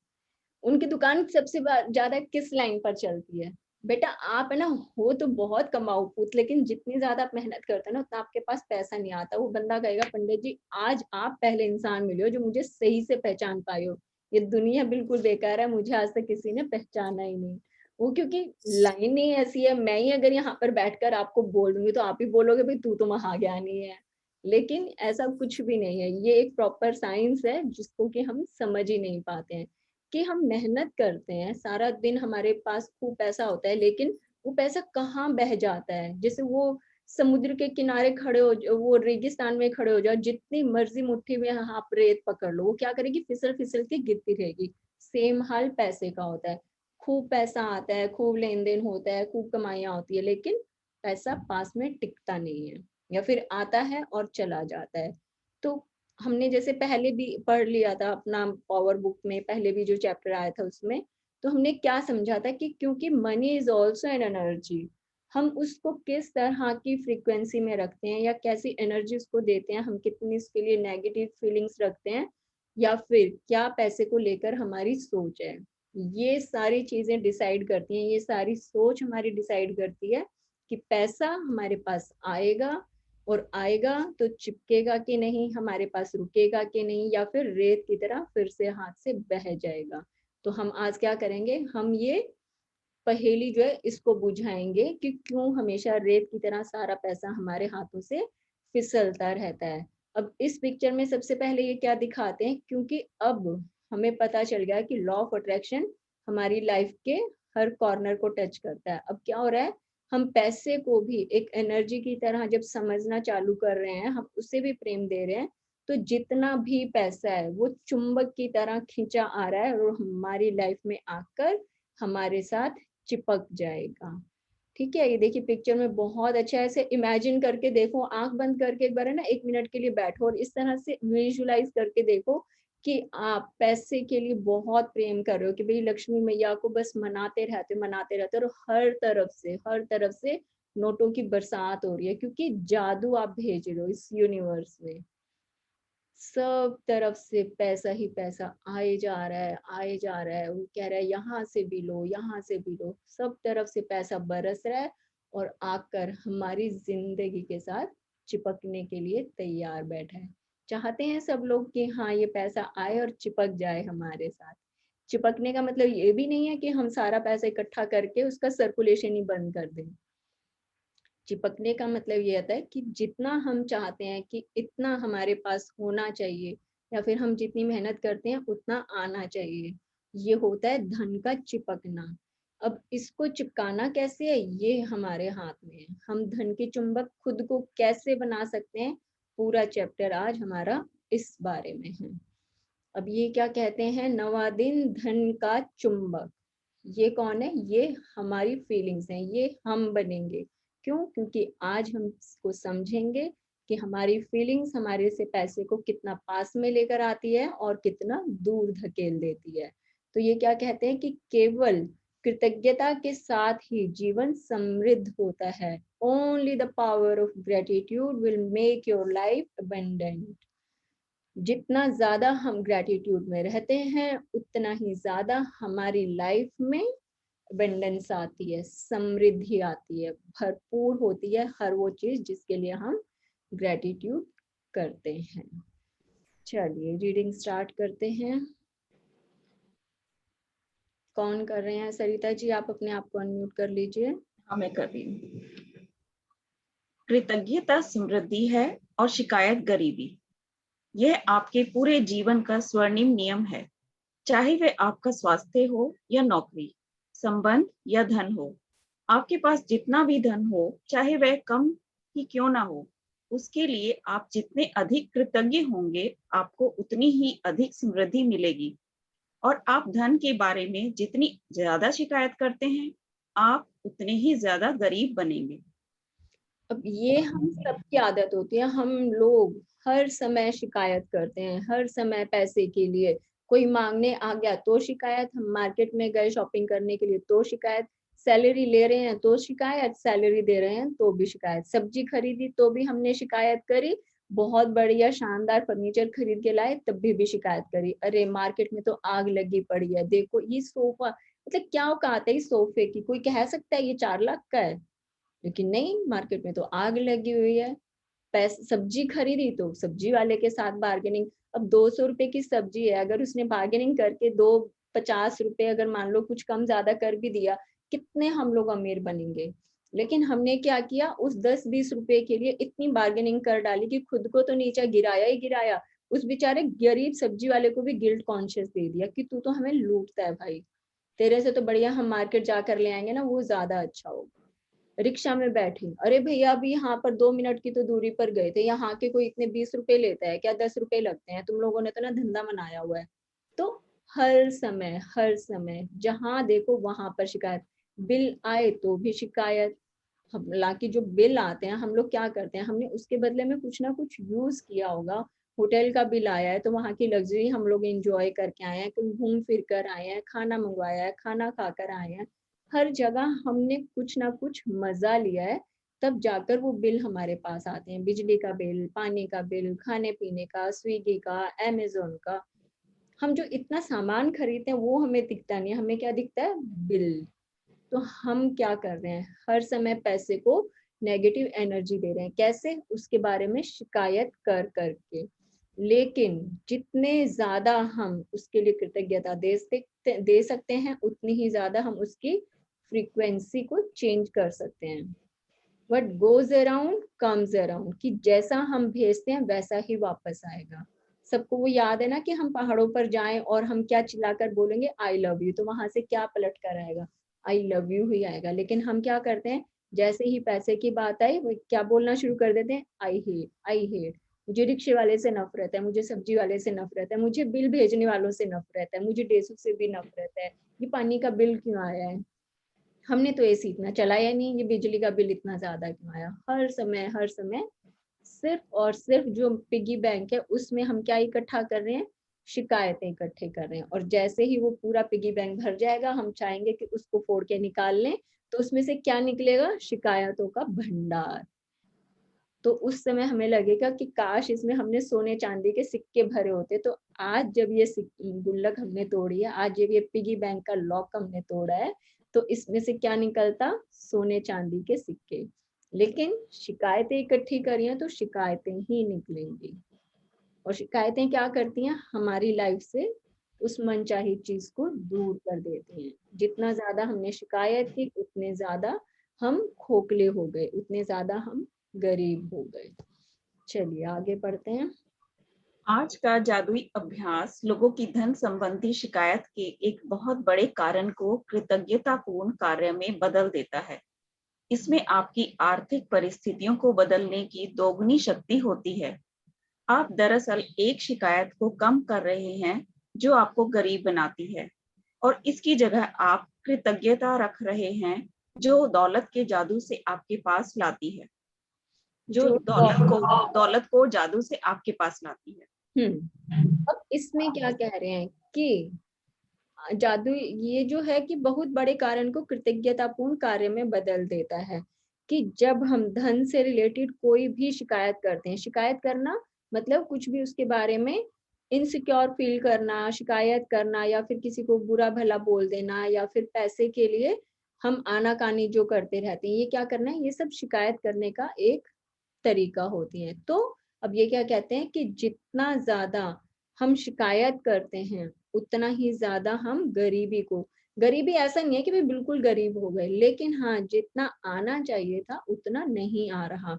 उनकी दुकान सबसे ज्यादा किस लाइन पर चलती है, बेटा आप है ना हो तो बहुत कमाओ पूत, लेकिन जितनी ज्यादा आप मेहनत करते हैं ना उतना आपके पास पैसा नहीं आता। वो बंदा कहेगा पंडित जी आज आप पहले इंसान मिले हो जो मुझे सही से पहचान पाए हो, ये दुनिया बिल्कुल बेकार है, मुझे आज तक किसी ने पहचाना ही नहीं। वो क्योंकि लाइन ही ऐसी है, मैं ही अगर यहाँ पर बैठकर आपको बोल दूंगी तो आप ही बोलोगे भाई तू तो महाज्ञानी है, लेकिन ऐसा कुछ भी नहीं है। ये एक प्रॉपर साइंस है जिसको कि हम समझ ही नहीं पाते हैं कि हम मेहनत करते हैं सारा दिन, हमारे पास खूब पैसा होता है लेकिन वो पैसा कहाँ बह जाता है। जैसे वो समुद्र के किनारे खड़े हो, वो रेगिस्तान में खड़े हो जाओ, जितनी मर्जी मुट्ठी में आप रेत पकड़ लो, वो क्या करेगी, फिसल फिसल के गिरती रहेगी। सेम हाल पैसे का होता है, खूब पैसा आता है, खूब लेन देन होता है, खूब कमाइयां होती है, लेकिन पैसा पास में टिकता नहीं है या फिर आता है और चला जाता है। तो हमने जैसे पहले भी पढ़ लिया था अपना पावर बुक में, पहले भी जो चैप्टर आया था उसमें, तो हमने क्या समझा था कि क्योंकि money is also an energy, हम उसको किस तरह की फ्रीक्वेंसी में रखते हैं या कैसी एनर्जी उसको देते हैं, हम कितनी इसके लिए नेगेटिव फीलिंग्स रखते हैं या फिर क्या पैसे को लेकर हमारी सोच है, ये सारी चीजें डिसाइड करती हैं, ये सारी सोच हमारी डिसाइड करती है कि पैसा हमारे पास आएगा, और आएगा तो चिपकेगा कि नहीं, हमारे पास रुकेगा कि नहीं, या फिर रेत की तरह फिर से हाथ से बह जाएगा। तो हम आज क्या करेंगे, हम ये पहेली जो है इसको बुझाएंगे कि क्यों हमेशा रेत की तरह सारा पैसा हमारे हाथों से फिसलता रहता है। अब इस पिक्चर में सबसे पहले ये क्या दिखाते हैं, क्योंकि अब हमें पता चल गया कि लॉ ऑफ अट्रैक्शन हमारी लाइफ के हर कॉर्नर को टच करता है। अब क्या हो रहा है, हम पैसे को भी एक एनर्जी की तरह जब समझना चालू कर रहे हैं, हम उसे भी प्रेम दे रहे हैं, तो जितना भी पैसा है वो चुंबक की तरह खींचा आ रहा है और हमारी लाइफ में आकर हमारे साथ चिपक जाएगा। ठीक है, ये देखिए पिक्चर में बहुत अच्छा है, ऐसे इमेजिन करके देखो, आंख बंद करके एक बार है ना 1 मिनट के लिए बैठो और इस तरह से विजुलाइज करके देखो कि आप पैसे के लिए बहुत प्रेम कर रहे हो कि भाई लक्ष्मी मैया को बस मनाते रहते और हर तरफ से नोटों की बरसात हो रही है, क्योंकि जादू आप भेज रहे हो इस यूनिवर्स में, सब तरफ से पैसा ही पैसा आए जा रहा है, आए जा रहा है। वो कह रहा है यहाँ से भी लो, यहाँ से भी लो, सब तरफ से पैसा बरस रहा है और आकर हमारी जिंदगी के साथ चिपकने के लिए तैयार बैठा है। चाहते हैं सब लोग कि हाँ ये पैसा आए और चिपक जाए हमारे साथ। चिपकने का मतलब ये भी नहीं है कि हम सारा पैसा इकट्ठा करके उसका सर्कुलेशन ही बंद कर दें। चिपकने का मतलब ये आता है कि जितना हम चाहते हैं कि इतना हमारे पास होना चाहिए या फिर हम जितनी मेहनत करते हैं उतना आना चाहिए, ये होता है धन का चिपकना। अब इसको चिपकाना कैसे है, ये हमारे हाथ में है। हम धन के चुंबक खुद को कैसे बना सकते हैं, पूरा चैप्टर आज हमारा इस बारे में है। अब ये क्या कहते हैं, नवा दिन धन का चुंबक। ये कौन है? ये हमारी फीलिंग्स हैं, ये हम बनेंगे। क्यों? क्योंकि आज हम इसको समझेंगे कि हमारी फीलिंग्स हमारे से पैसे को कितना पास में लेकर आती है और कितना दूर धकेल देती है। तो ये क्या कहते हैं कि केवल कृतज्ञता के साथ ही जीवन समृद्ध होता है। Only the power of gratitude will make your life abundant. जितना ज्यादा हम ग्रेटिट्यूड में रहते हैं उतना ही ज्यादा हमारी लाइफ में अबंडेंस आती है, समृद्धि आती है, भरपूर होती है हर वो चीज जिसके लिए हम ग्रेटिट्यूड करते हैं। चलिए रीडिंग स्टार्ट करते हैं। कौन कर रहे हैं? सरिता जी आप अपने आप को अनम्यूट कर लीजिए। हाँ मैं कर रही हूँ। कृतज्ञता समृद्धि है और शिकायत गरीबी। यह आपके पूरे जीवन का स्वर्णिम नियम है, चाहे वह आपका स्वास्थ्य हो या नौकरी, संबंध या धन हो। आपके पास जितना भी धन हो, चाहे वह कम ही क्यों ना हो, उसके लिए आप जितने अधिक कृतज्ञ होंगे, आपको उतनी ही अधिक समृद्धि मिलेगी। और आप धन के बारे में जितनी ज्यादा शिकायत करते हैं, आप उतने ही ज्यादा गरीब बनेंगे। अब ये हम सबकी आदत होती है, हम लोग हर समय शिकायत करते हैं, हर समय पैसे के लिए। कोई मांगने आ गया तो शिकायत, हम मार्केट में गए शॉपिंग करने के लिए तो शिकायत, सैलरी ले रहे हैं तो शिकायत, सैलरी दे रहे हैं तो भी शिकायत, सब्जी खरीदी तो भी हमने शिकायत करी, बहुत बढ़िया शानदार फर्नीचर खरीद के लाए तब भी शिकायत करी, अरे मार्केट में तो आग लगी पड़ी है, देखो ये सोफा, मतलब क्या औकात है इस सोफे की, कोई कह सकता है ये 4 लाख का है? लेकिन नहीं, मार्केट में तो आग लगी हुई है। पैसे सब्जी खरीदी तो सब्जी वाले के साथ बार्गेनिंग। अब 200 रुपए की सब्जी है, अगर उसने बार्गेनिंग करके 250 रुपए अगर मान लो कुछ कम ज्यादा कर भी दिया, कितने हम लोग अमीर बनेंगे। लेकिन हमने क्या किया, उस 10-20 रुपए के लिए इतनी बार्गेनिंग कर डाली कि खुद को तो नीचे गिराया ही गिराया, उस बेचारे गरीब सब्जी वाले को भी गिल्ट कॉन्शियस दे दिया कि तू तो हमें लूटता है भाई, तेरे से तो बढ़िया हम मार्केट जाकर ले आएंगे ना, वो ज्यादा अच्छा होगा। रिक्शा में बैठी, अरे भैया अभी यहाँ पर 2 मिनट की तो दूरी पर गए थे, यहाँ के कोई इतने 20 रुपए लेता है क्या? 10 रुपए लगते हैं, तुम लोगों ने तो ना धंधा बनाया हुआ है। तो हर समय जहाँ देखो वहां पर शिकायत, बिल आए तो भी शिकायत। हालांकि जो बिल आते हैं हम लोग क्या करते हैं, हमने उसके बदले में कुछ ना कुछ यूज किया होगा। होटल का बिल आया है तो वहाँ की लग्जरी हम लोग एंजॉय करके आए हैं, कहीं घूम फिर कर आए हैं, खाना मंगवाया है, खाना खाकर आए हैं, हर जगह हमने कुछ ना कुछ मजा लिया है, तब जाकर वो बिल हमारे पास आते हैं। बिजली का बिल, पानी का बिल, खाने पीने का, स्विगी का, अमेजोन का। हम जो इतना सामान खरीदते हैं वो हमें दिखता नहीं है, हमें क्या दिखता है? बिल। तो हम क्या कर रहे हैं, हर समय पैसे को नेगेटिव एनर्जी दे रहे हैं। कैसे? उसके बारे में शिकायत कर करके। लेकिन जितने ज्यादा हम उसके लिए कृतज्ञता दे सकते हैं, उतनी ही ज्यादा हम उसकी फ्रीक्वेंसी को चेंज कर सकते हैं। What goes around comes around, कि जैसा हम भेजते हैं वैसा ही वापस आएगा। सबको वो याद है ना कि हम पहाड़ों पर जाएं और हम क्या चिल्लाकर बोलेंगे आई लव यू, तो वहां से क्या पलट कर आएगा? आई लव यू ही आएगा। लेकिन हम क्या करते हैं, जैसे ही पैसे की बात आई वो क्या बोलना शुरू कर देते हैं? आई हेट, मुझे रिक्शे वाले से नफरत है, मुझे सब्जी वाले से नफरत है, मुझे बिल भेजने वालों से नफरत है, मुझे डेसू से भी नफरत है, ये पानी का बिल क्यों आया है, हमने तो एसी इतना चलाया नहीं, ये बिजली का बिल इतना ज्यादा क्यों आया। हर समय सिर्फ और सिर्फ जो पिगी बैंक है उसमें हम क्या इकट्ठा कर रहे हैं? शिकायतें इकट्ठे कर रहे हैं। और जैसे ही वो पूरा पिगी बैंक भर जाएगा, हम चाहेंगे कि उसको फोड़ के निकाल लें, तो उसमें से क्या निकलेगा? शिकायतों का भंडार। तो उस समय हमें लगेगा कि काश इसमें हमने सोने चांदी के सिक्के भरे होते। तो आज जब ये गुल्लक हमने तोड़ी है, आज जब ये पिगी बैंक का लॉक हमने तोड़ा है, तो इसमें से क्या निकलता? सोने चांदी के सिक्के। लेकिन शिकायतें इकट्ठी करी हैं तो शिकायतें ही निकलेंगी। और शिकायतें क्या करती हैं? हमारी लाइफ से उस मनचाही चीज को दूर कर देती हैं। जितना ज्यादा हमने शिकायत की, उतने ज्यादा हम खोखले हो गए, उतने ज्यादा हम गरीब हो गए। चलिए आगे बढ़ते हैं। आज का जादुई अभ्यास लोगों की धन संबंधी शिकायत के एक बहुत बड़े कारण को कृतज्ञतापूर्ण कार्य में बदल देता है। इसमें आपकी आर्थिक परिस्थितियों को बदलने की दोगुनी शक्ति होती है। आप दरअसल एक शिकायत को कम कर रहे हैं जो आपको गरीब बनाती है, और इसकी जगह आप कृतज्ञता रख रहे हैं जो दौलत के जादू से आपके पास लाती है, जो जो दौलत को जादू से आपके पास लाती है। अब इसमें क्या कह रहे हैं कि जादू ये जो है कि बहुत बड़े कारण को कृतज्ञतापूर्ण कार्य में बदल देता है। कि जब हम धन से रिलेटेड कोई भी शिकायत करते हैं, शिकायत करना मतलब कुछ भी उसके बारे में इनसिक्योर फील करना, शिकायत करना या फिर किसी को बुरा भला बोल देना या फिर पैसे के लिए हम आनाकानी जो करते रहते हैं, ये क्या करना है, ये सब शिकायत करने का एक तरीका होती है। तो अब ये क्या कहते हैं कि जितना ज्यादा हम शिकायत करते हैं उतना ही ज्यादा हम गरीबी ऐसा नहीं है कि भाई बिल्कुल गरीब हो गए, लेकिन हाँ जितना आना चाहिए था उतना नहीं आ रहा।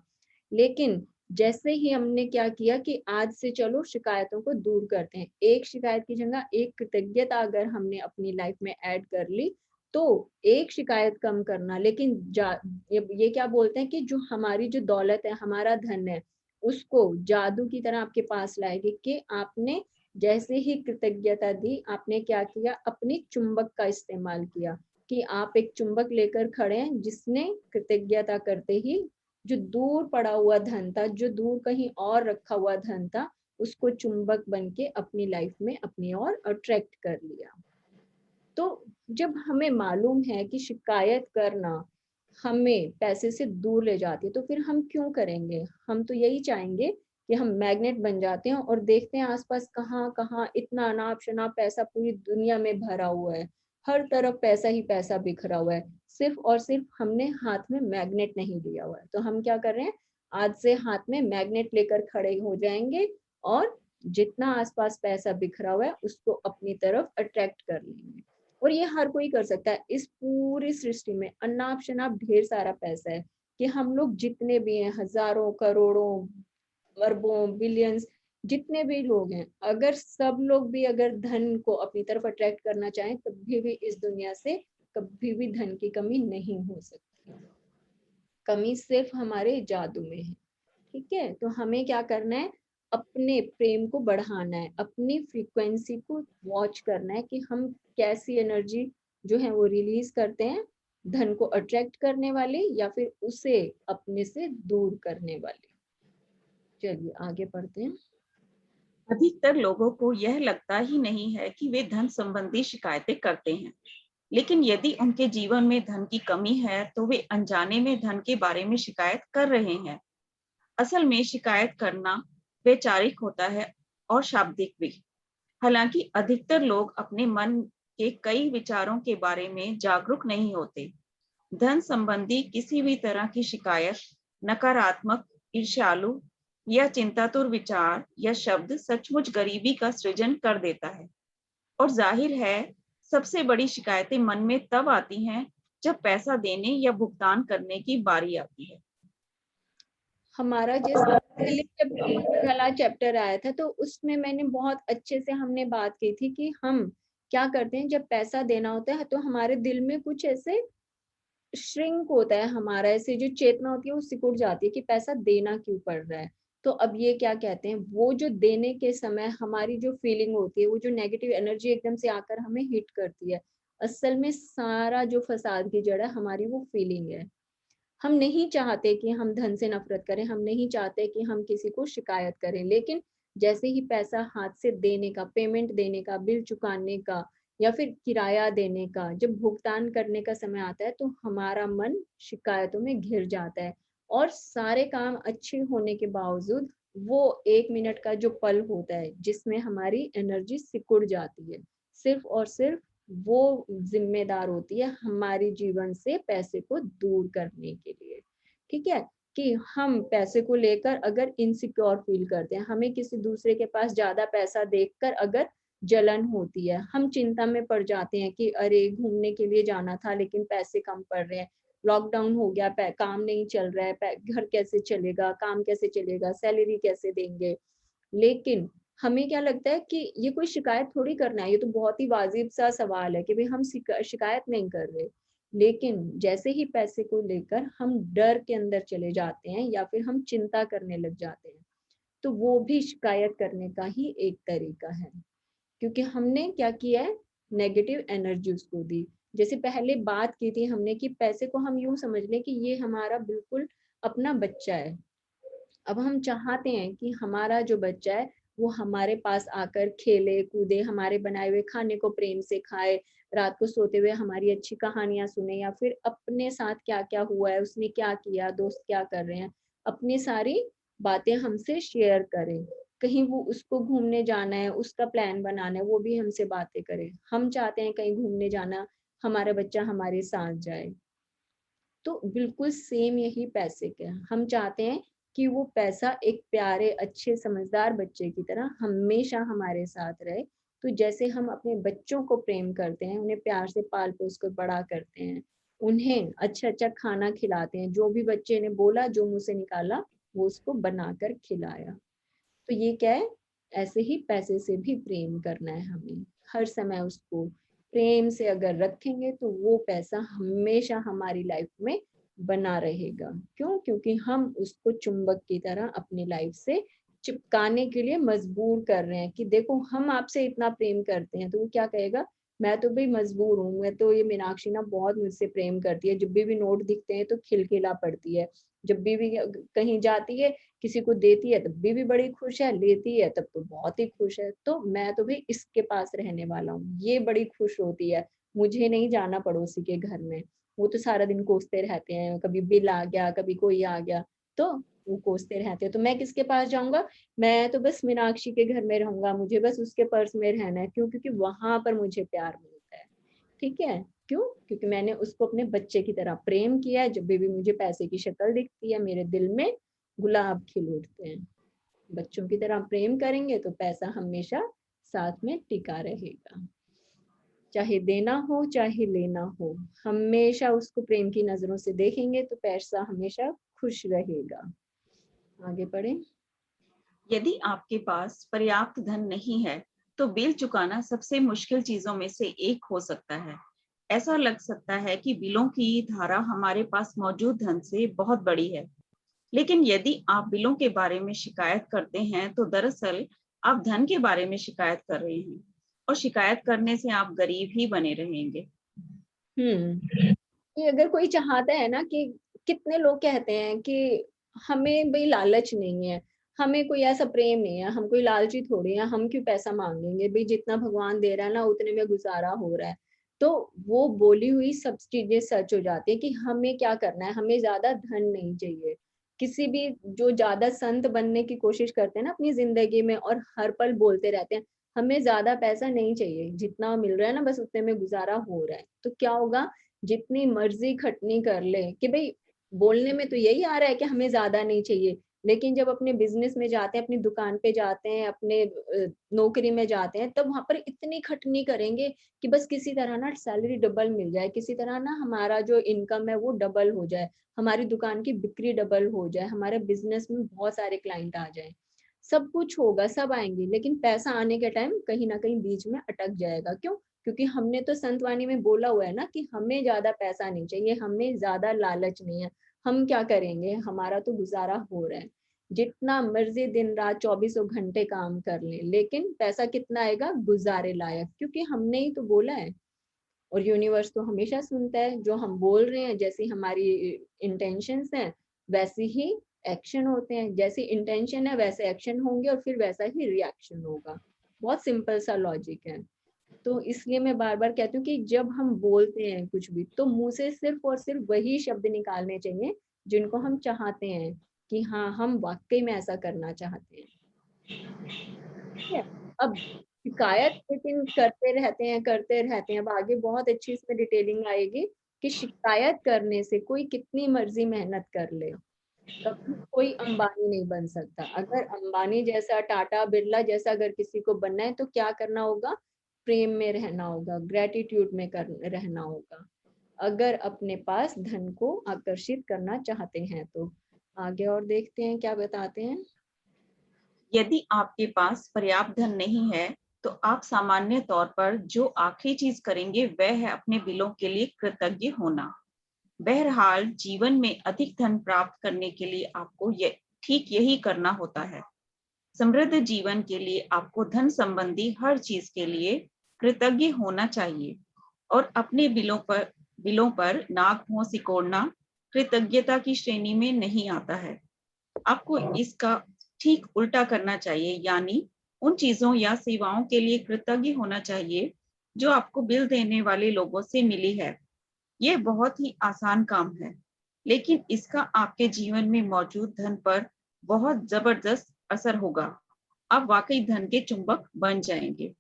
लेकिन जैसे ही हमने क्या किया कि आज से चलो शिकायतों को दूर करते हैं, एक शिकायत की जगह एक कृतज्ञता अगर हमने अपनी लाइफ में ऐड कर ली तो एक शिकायत कम करना। लेकिन ये क्या बोलते हैं कि जो हमारी जो दौलत है, हमारा धन है, उसको जादू की तरह आपके पास लाएगी कि आपने जैसे ही कृतज्ञता दी, आपने क्या किया, अपनी चुंबक का इस्तेमाल किया। कि आप एक चुंबक लेकर खड़े हैं जिसने कृतज्ञता करते ही जो दूर पड़ा हुआ धन था, जो दूर कहीं और रखा हुआ धन था, उसको चुंबक बन के अपनी लाइफ में अपनी ओर अट्रैक्ट कर लिया। तो जब हमें मालूम है कि शिकायत करना हमें पैसे से दूर ले जाती है, तो फिर हम क्यों करेंगे। हम तो यही चाहेंगे कि हम मैग्नेट बन जाते हैं और देखते हैं आसपास कहाँ कहाँ इतना अनाप शनाप पैसा पूरी दुनिया में भरा हुआ है, हर तरफ पैसा ही पैसा बिखरा हुआ है, सिर्फ और सिर्फ हमने हाथ में मैग्नेट नहीं लिया हुआ है। तो हम क्या कर रहे हैं, आज से हाथ में मैग्नेट लेकर खड़े हो जाएंगे और जितना आसपास पैसा बिखरा हुआ है उसको अपनी तरफ अट्रैक्ट कर लेंगे। और ये हर कोई कर सकता है। इस पूरी सृष्टि में अनाप शनाप ढेर सारा पैसा है कि हम लोग जितने भी हैं, हजारों करोड़ों अरबों बिलियंस जितने भी लोग हैं, अगर सब लोग भी अगर धन को अपनी तरफ अट्रैक्ट करना चाहें, कभी भी इस दुनिया से कभी भी धन की कमी नहीं हो सकती। कमी सिर्फ हमारे जादू में है। ठीक है, तो हमें क्या करना है, अपने प्रेम को बढ़ाना है, अपनी फ्रीक्वेंसी को वॉच करना है कि हम कैसी एनर्जी जो है वो रिलीज करते हैं, धन को अट्रैक्ट करने वाली या फिर उसे अपने से दूर करने वाली। चलिए आगे पढ़ते हैं। अधिकतर लोगों को यह लगता ही नहीं है कि वे धन संबंधी शिकायतें करते हैं, लेकिन यदि उनके जीवन में धन की कमी है तो वे अनजाने में धन के बारे में शिकायत कर रहे हैं। असल में शिकायत करना वैचारिक होता है और शाब्दिक भी। हालांकि अधिकतर लोग अपने मन के कई विचारों के बारे में जागरूक नहीं होते। धन संबंधी किसी भी तरह की शिकायत नकारात्मक, ईर्ष्यालु या चिंतातुर विचार या शब्द सचमुच गरीबी का सृजन कर देता है। और जाहिर है सबसे बड़ी शिकायतें मन में तब आती हैं जब पैसा देने या भुगतान करने की बारी आती है। हमारा जैसे पहले जब वाला चैप्टर आया था तो उसमें मैंने बहुत अच्छे से हमने बात की थी कि हम क्या करते हैं जब पैसा देना होता है तो हमारे दिल में कुछ ऐसे श्रिंक होता है, हमारा ऐसे जो चेतना होती है वो सिकुड़ जाती है कि पैसा देना क्यों पड़ रहा है। तो अब ये क्या कहते हैं, वो जो देने के समय हमारी जो फीलिंग होती है, वो जो नेगेटिव एनर्जी एकदम से आकर हमें हिट करती है, असल में सारा जो फसाद की जड़ है हमारी वो फीलिंग है। हम नहीं चाहते कि हम धन से नफरत करें, हम नहीं चाहते कि हम किसी को शिकायत करें, लेकिन जैसे ही पैसा हाथ से देने का, पेमेंट देने का, बिल चुकाने का या फिर किराया देने का, जब भुगतान करने का समय आता है तो हमारा मन शिकायतों में घिर जाता है और सारे काम अच्छे होने के बावजूद वो 1 मिनट का जो पल होता है जिसमें हमारी एनर्जी सिकुड़ जाती है, सिर्फ और सिर्फ वो जिम्मेदार होती है हमारे जीवन से पैसे को दूर करने के लिए। ठीक है, कि हम पैसे को लेकर अगर इनसिक्योर फील करते हैं, हमें किसी दूसरे के पास ज्यादा पैसा देखकर अगर जलन होती है, हम चिंता में पड़ जाते हैं कि अरे घूमने के लिए जाना था लेकिन पैसे कम पड़ रहे हैं, लॉकडाउन हो गया, काम नहीं चल रहा है, घर कैसे चलेगा, काम कैसे चलेगा, सैलरी कैसे देंगे। लेकिन हमें क्या लगता है कि ये कोई शिकायत थोड़ी करना है, ये तो बहुत ही वाजिब सा सवाल है कि भाई हम शिकायत नहीं कर रहे। लेकिन जैसे ही पैसे को लेकर हम डर के अंदर चले जाते हैं या फिर हम चिंता करने लग जाते हैं, तो वो भी शिकायत करने का ही एक तरीका है, क्योंकि हमने क्या किया है, नेगेटिव एनर्जी उसको दी। जैसे पहले बात की थी हमने कि पैसे को हम यूं समझ लें कि ये हमारा बिल्कुल अपना बच्चा है। अब हम चाहते हैं कि हमारा जो बच्चा है वो हमारे पास आकर खेले कूदे, हमारे बनाए हुए खाने को प्रेम से खाए, रात को सोते हुए हमारी अच्छी कहानियां सुने, या फिर अपने साथ क्या क्या हुआ है, उसने क्या किया, दोस्त क्या कर रहे हैं, अपनी सारी बातें हमसे शेयर करें। कहीं वो उसको घूमने जाना है, उसका प्लान बनाना है, वो भी हमसे बातें करे। हम चाहते हैं कहीं घूमने जाना, हमारा बच्चा हमारे साथ जाए। तो बिल्कुल सेम यही पैसे का है। हम चाहते हैं कि वो पैसा एक प्यारे अच्छे समझदार बच्चे की तरह हमेशा हमारे साथ रहे। तो जैसे हम अपने बच्चों को प्रेम करते हैं, उन्हें प्यार से पाल पोस कर बड़ा करते हैं, उन्हें अच्छा अच्छा खाना खिलाते हैं, जो भी बच्चे ने बोला, जो मुंह से निकाला, वो उसको बनाकर खिलाया। तो ये क्या है, ऐसे ही पैसे से भी प्रेम करना है हमें। हर समय उसको प्रेम से अगर रखेंगे तो वो पैसा हमेशा हमारी लाइफ में बना रहेगा। क्यों? क्योंकि हम उसको चुंबक की तरह अपनी लाइफ से चिपकाने के लिए मजबूर कर रहे हैं कि देखो हम आपसे इतना प्रेम करते हैं। तो वो क्या कहेगा, मैं तो भी मजबूर हूँ, मैं तो, ये मीनाक्षी ना बहुत मुझसे प्रेम करती है, जब भी नोट दिखते हैं तो खिलखिला पड़ती है, जब भी कहीं जाती है किसी को देती है तब भी बड़ी खुश है, लेती है तब तो बहुत ही खुश है। तो मैं तो भी इसके पास रहने वाला हूँ, ये बड़ी खुश होती है, मुझे नहीं जाना पड़ोसी के घर में, वो तो सारा दिन कोसते रहते हैं, कभी बिल आ गया, कभी कोई आ गया, तो वो कोसते रहते हैं, तो मैं किसके पास जाऊंगा, मैं तो बस मीनाक्षी के घर में रहूंगा, मुझे बस उसके पर्स में रहना है। क्यों? क्योंकि वहां पर मुझे प्यार मिलता है। ठीक है? क्यों? क्योंकि मैंने उसको अपने बच्चे की तरह प्रेम किया है। जब भी मुझे पैसे की शक्ल दिखती है, मेरे दिल में गुलाब खिल उठते हैं। बच्चों की तरह प्रेम करेंगे तो पैसा हमेशा साथ में टिका रहेगा। चाहे देना हो चाहे लेना हो, हमेशा उसको प्रेम की नजरों से देखेंगे तो पैसा हमेशा खुश रहेगा। आगे बढ़े। यदि आपके पास पर्याप्त धन नहीं है तो बिल चुकाना सबसे मुश्किल चीजों में से एक हो सकता है। ऐसा लग सकता है कि बिलों की धारा हमारे पास मौजूद धन से बहुत बड़ी है, लेकिन यदि आप बिलों के बारे में शिकायत करते हैं तो दरअसल आप धन के बारे में शिकायत कर रहे हैं, और शिकायत करने से आप गरीब ही बने रहेंगे। कि अगर कोई चाहता है ना कि, कितने लोग कहते हैं कि हमें भाई लालच नहीं है, हमें कोई ऐसा प्रेम नहीं है, हम कोई लालची थोड़ी है, हम क्यों पैसा मांगेंगे, भाई जितना भगवान दे रहा है ना उतने में गुजारा हो रहा है। तो वो बोली हुई सब चीजें सच हो जाती है कि हमें क्या करना है, हमें ज्यादा धन नहीं चाहिए। किसी भी जो ज्यादा संत बनने की कोशिश करते हैं ना अपनी जिंदगी में और हर पल बोलते रहते हैं हमें ज्यादा पैसा नहीं चाहिए, जितना मिल रहा है ना बस उतने में गुजारा हो रहा है, तो क्या होगा, जितनी मर्जी खटनी कर ले कि भाई, बोलने में तो यही आ रहा है कि हमें ज्यादा नहीं चाहिए, लेकिन जब अपने बिजनेस में जाते हैं, अपनी दुकान पे जाते हैं, अपने नौकरी में जाते हैं, तब वहां पर इतनी खटनी करेंगे कि बस किसी तरह ना सैलरी डबल मिल जाए, किसी तरह ना हमारा जो इनकम है वो डबल हो जाए, हमारी दुकान की बिक्री डबल हो जाए, हमारे बिजनेस में बहुत सारे क्लाइंट आ जाए। सब कुछ होगा, सब आएंगे, लेकिन पैसा आने के टाइम कहीं ना कहीं बीच में अटक जाएगा। क्यों? क्योंकि हमने तो संतवाणी में बोला हुआ है ना कि हमें ज्यादा पैसा नहीं चाहिए, हमें ज्यादा लालच नहीं है, हम क्या करेंगे, हमारा तो गुजारा हो रहा है, जितना मर्जी दिन रात 24 घंटे काम कर ले, लेकिन पैसा कितना आएगा, गुजारे लायक, क्योंकि हमने ही तो बोला है। और यूनिवर्स तो हमेशा सुनता है, जो हम बोल रहे हैं, जैसी हमारी इंटेंशंस हैं वैसे ही एक्शन होते हैं, जैसी इंटेंशन है वैसे एक्शन होंगे और फिर वैसा ही रिएक्शन होगा। बहुत सिंपल सा लॉजिक है। तो इसलिए मैं बार बार कहती हूँ कि जब हम बोलते हैं कुछ भी तो मुंह से सिर्फ और सिर्फ वही शब्द निकालने चाहिए जिनको हम चाहते हैं कि हाँ हम वाकई में ऐसा करना चाहते हैं। ठीक है? अब शिकायत लेकिन करते रहते हैं। अब आगे बहुत अच्छी इसमें डिटेलिंग आएगी कि शिकायत करने से कोई कितनी मर्जी मेहनत कर ले, कभी कोई अंबानी नहीं बन सकता। अगर अंबानी जैसा, टाटा बिरला जैसा अगर किसी को बनना है तो क्या करना होगा, प्रेम में रहना होगा, ग्रेटिट्यूड में रहना होगा, अगर अपने पास धन को आकर्षित करना चाहते हैं तो। आगे और देखते हैं क्या बताते हैं। यदि आपके पास पर्याप्त धन नहीं है तो आप सामान्य तौर पर जो आखिरी चीज करेंगे वह है अपने बिलों के लिए कृतज्ञ होना। बहरहाल जीवन में अधिक धन प्राप्त करने के लिए आपको ठीक यही करना होता है। समृद्ध जीवन के लिए आपको धन संबंधी हर चीज के लिए कृतज्ञ होना चाहिए और अपने बिलों पर नाक मुंह सिकोड़ना कृतज्ञता की श्रेणी में नहीं आता है। आपको इसका ठीक उल्टा करना चाहिए, यानी उन चीजों या सेवाओं के लिए कृतज्ञ होना चाहिए जो आपको बिल देने वाले लोगों से मिली है। ये बहुत ही आसान काम है, लेकिन इसका आपके जीवन में मौजूद धन पर बहुत जबरदस्त असर होगा। आप वाकई धन के चुंबक बन जाएंगे।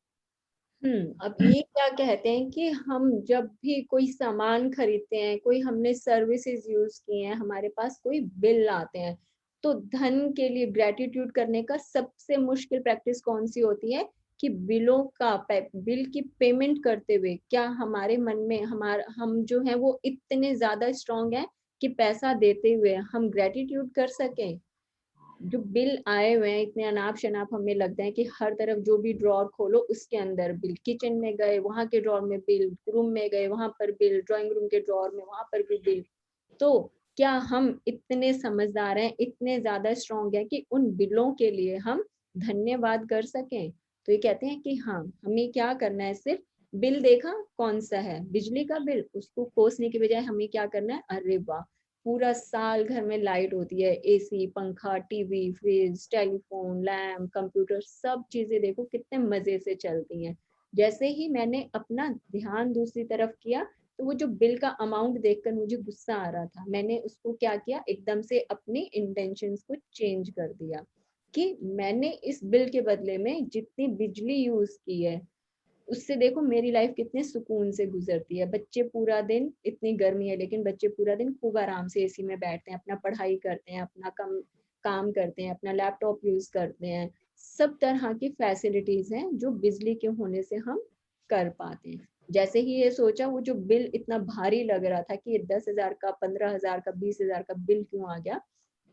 अब ये क्या कहते हैं कि हम जब भी कोई सामान खरीदते हैं, कोई हमने सर्विसेज यूज किए हैं, हमारे पास कोई बिल आते हैं, तो धन के लिए ग्रेटिट्यूड करने का सबसे मुश्किल प्रैक्टिस कौन सी होती है कि बिल की पेमेंट करते हुए क्या हमारे मन में हम जो है वो इतने ज्यादा स्ट्रांग हैं कि पैसा देते हुए हम ग्रेटिट्यूड कर सकें। जो बिल आए हुए हैं इतने अनाप शनाप, हमें लगता है कि हर तरफ जो भी ड्रॉर खोलो उसके अंदर बिल, किचन में गए वहां के ड्रॉर में बिल, रूम में गए वहां पर बिल, ड्राइंग रूम के ड्रॉर में वहां पर भी बिल। तो क्या हम इतने समझदार हैं, इतने ज्यादा स्ट्रॉन्ग हैं कि उन बिलों के लिए हम धन्यवाद कर सकें? तो ये कहते हैं कि हाँ, हमें क्या करना है, सिर्फ बिल देखा कौन सा है, बिजली का बिल, उसको कोसने के बजाय हमें क्या करना है, अरे वाह, पूरा साल घर में लाइट होती है, एसी, पंखा, TV, fridge, telephone, lamp, computer, सब चीजें देखो कितने मजे से चलती हैं। जैसे ही मैंने अपना ध्यान दूसरी तरफ किया तो वो जो बिल का अमाउंट देखकर मुझे गुस्सा आ रहा था, मैंने उसको क्या किया, एकदम से अपनी इंटेंशंस को चेंज कर दिया कि मैंने इस बिल के बदले में जितनी बिजली यूज की है उससे देखो मेरी लाइफ कितने सुकून से गुजरती है। बच्चे पूरा दिन, इतनी गर्मी है लेकिन बच्चे पूरा दिन खूब आराम से एसी में बैठते हैं, अपना पढ़ाई करते हैं, अपना काम करते हैं, अपना लैपटॉप यूज करते हैं। सब तरह की फैसिलिटीज हैं जो बिजली के होने से हम कर पाते हैं। जैसे ही ये सोचा, वो जो बिल इतना भारी लग रहा था कि 10,000 का, 15,000 का, 20,000 का बिल क्यों आ गया,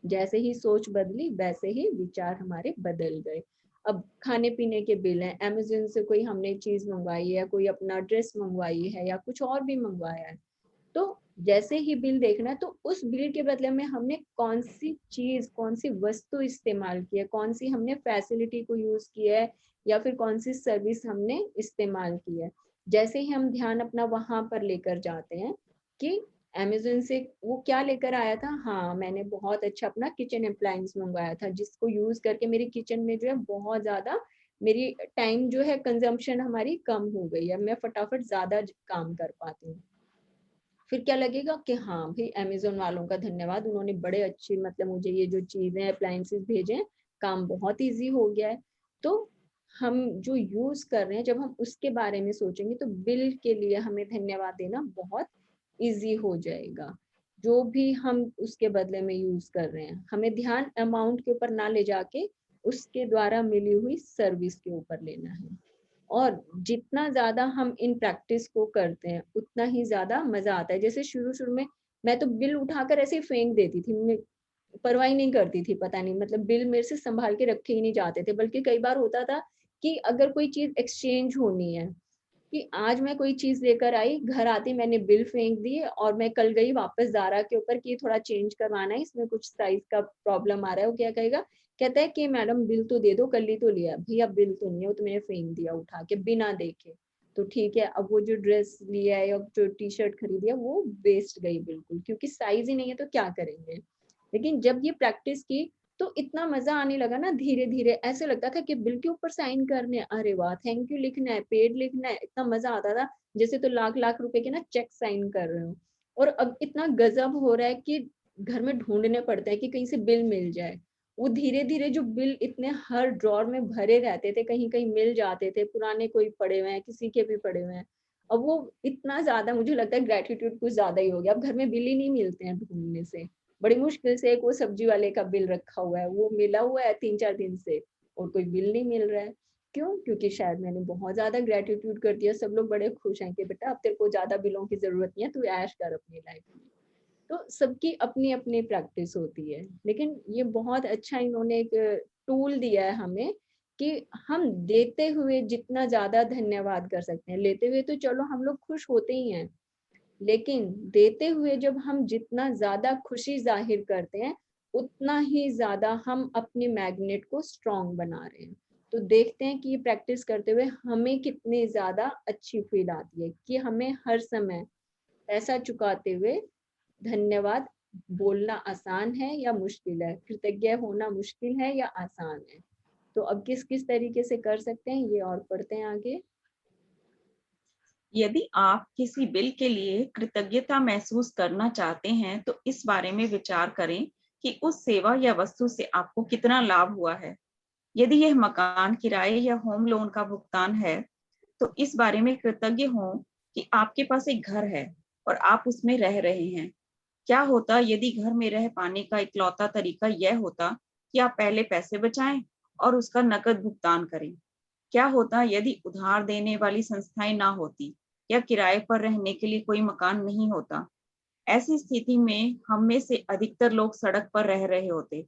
जैसे ही सोच बदली वैसे ही विचार हमारे बदल गए। अब खाने पीने के बिल हैं, अमेज़न से कोई हमने चीज मंगवाई है, कोई अपना ड्रेस मंगवाई है या कुछ और भी मंगवाया है, तो जैसे ही बिल देखना तो उस बिल के बदले में हमने कौन सी चीज, कौन सी वस्तु इस्तेमाल की है, कौन सी हमने फैसिलिटी को यूज किया है या फिर कौन सी सर्विस हमने इस्तेमाल की है। जैसे ही हम ध्यान अपना वहां पर लेकर जाते हैं कि अमेज़न से वो क्या लेकर आया था, हाँ मैंने बहुत अच्छा अपना किचन अप्लायंस मंगवाया था जिसको यूज करके मेरी किचन में जो है बहुत ज्यादा मेरी टाइम जो है कंजम्पशन हमारी कम हो गई है, मैं फटाफट ज्यादा काम कर पाती हूँ। फिर क्या लगेगा कि हाँ भाई अमेज़न वालों का धन्यवाद, उन्होंने बड़े अच्छे मतलब मुझे ये जो चीजें अप्लायंसेस भेजे हैं, काम बहुत इजी हो गया है। तो हम जो यूज कर रहे हैं जब हम उसके बारे में सोचेंगे तो बिल के लिए हमें धन्यवाद देना बहुत इजी हो जाएगा। जो भी हम उसके बदले में यूज कर रहे हैं, हमें ध्यान अमाउंट के ऊपर ना ले जाके उसके द्वारा मिली हुई सर्विस के ऊपर लेना है। और जितना ज्यादा हम इन प्रैक्टिस को करते हैं उतना ही ज्यादा मजा आता है। जैसे शुरू शुरू में मैं तो बिल उठाकर ऐसे ही फेंक देती थी, मैं परवाह ही नहीं करती थी, पता नहीं मतलब बिल मेरे से संभाल के रखे ही नहीं जाते थे। बल्कि कई बार होता था कि अगर कोई चीज एक्सचेंज होनी है, कि आज मैं कोई चीज लेकर आई, घर आती मैंने बिल फेंक दी और मैं कल गई वापस ज़ारा के ऊपर कि थोड़ा चेंज करवाना है, इसमें कुछ साइज का प्रॉब्लम आ रहा है, वो क्या कहेगा, कहता है कि मैडम बिल तो दे दो, कल ही तो लिया। भैया बिल तो नहीं है, वो तो मैंने फेंक दिया उठा के बिना देखे। तो ठीक है, अब वो जो ड्रेस लिया है या जो टी शर्ट खरीदी है वो वेस्ट गई बिल्कुल, क्योंकि साइज ही नहीं है तो क्या करेंगे। लेकिन जब ये प्रैक्टिस की तो इतना मजा आने लगा ना, धीरे धीरे ऐसे लगता था कि बिल के ऊपर साइन करने, अरे वाह थैंक यू लिखना है, पेड लिखना है, इतना मजा आता था जैसे तो लाख लाख रुपए के ना चेक साइन कर रहे हो। और अब इतना गजब हो रहा है कि घर में ढूंढने पड़ता है कि कहीं से बिल मिल जाए। वो धीरे धीरे जो बिल इतने हर ड्रॉर में भरे रहते थे, कहीं कहीं मिल जाते थे, पुराने कोई पड़े हुए हैं, किसी के भी पड़े हुए हैं। अब वो इतना ज्यादा मुझे लगता है ग्रेटिट्यूड कुछ ज्यादा ही हो गया, अब घर में बिल ही नहीं मिलते हैं ढूंढने से। बड़ी मुश्किल से एक वो सब्जी वाले का बिल रखा हुआ है, वो मिला हुआ है 3-4 दिन से और कोई बिल नहीं मिल रहा है। क्यों? क्योंकि शायद मैंने बहुत ज्यादा ग्रेटिट्यूड कर दिया। सब लोग बड़े खुश हैं कि बेटा अब तेरे को ज्यादा बिलों की जरूरत नहीं है, तू ऐश कर अपनी लाइफ में। तो सबकी अपनी अपनी प्रैक्टिस होती है, लेकिन ये बहुत अच्छा इन्होंने एक टूल दिया है हमें कि हम देते हुए जितना ज्यादा धन्यवाद कर सकते हैं। लेते हुए तो चलो हम लोग खुश होते ही हैं, लेकिन देते हुए जब हम जितना ज्यादा खुशी जाहिर करते हैं उतना ही ज्यादा हम अपने मैग्नेट को स्ट्रॉन्ग बना रहे हैं। तो देखते हैं कि ये प्रैक्टिस करते हुए हमें कितनी ज्यादा अच्छी फील आती है कि हमें हर समय पैसा चुकाते हुए धन्यवाद बोलना आसान है या मुश्किल है, कृतज्ञ होना मुश्किल है या आसान है। तो अब किस किस तरीके से कर सकते हैं ये और पढ़ते हैं आगे। यदि आप किसी बिल के लिए कृतज्ञता महसूस करना चाहते हैं तो इस बारे में विचार करें कि उस सेवा या वस्तु से आपको कितना लाभ हुआ है। यदि यह मकान किराए या होम लोन का भुगतान है तो इस बारे में कृतज्ञ हों कि आपके पास एक घर है और आप उसमें रह रहे हैं। क्या होता यदि घर में रह पाने का इकलौता तरीका यह होता कि आप पहले पैसे बचाएं और उसका नकद भुगतान करें? क्या होता यदि उधार देने वाली संस्थाएं ना होती या किराए पर रहने के लिए कोई मकान नहीं होता? ऐसी स्थिति में हम में से अधिकतर लोग सड़क पर रह रहे होते।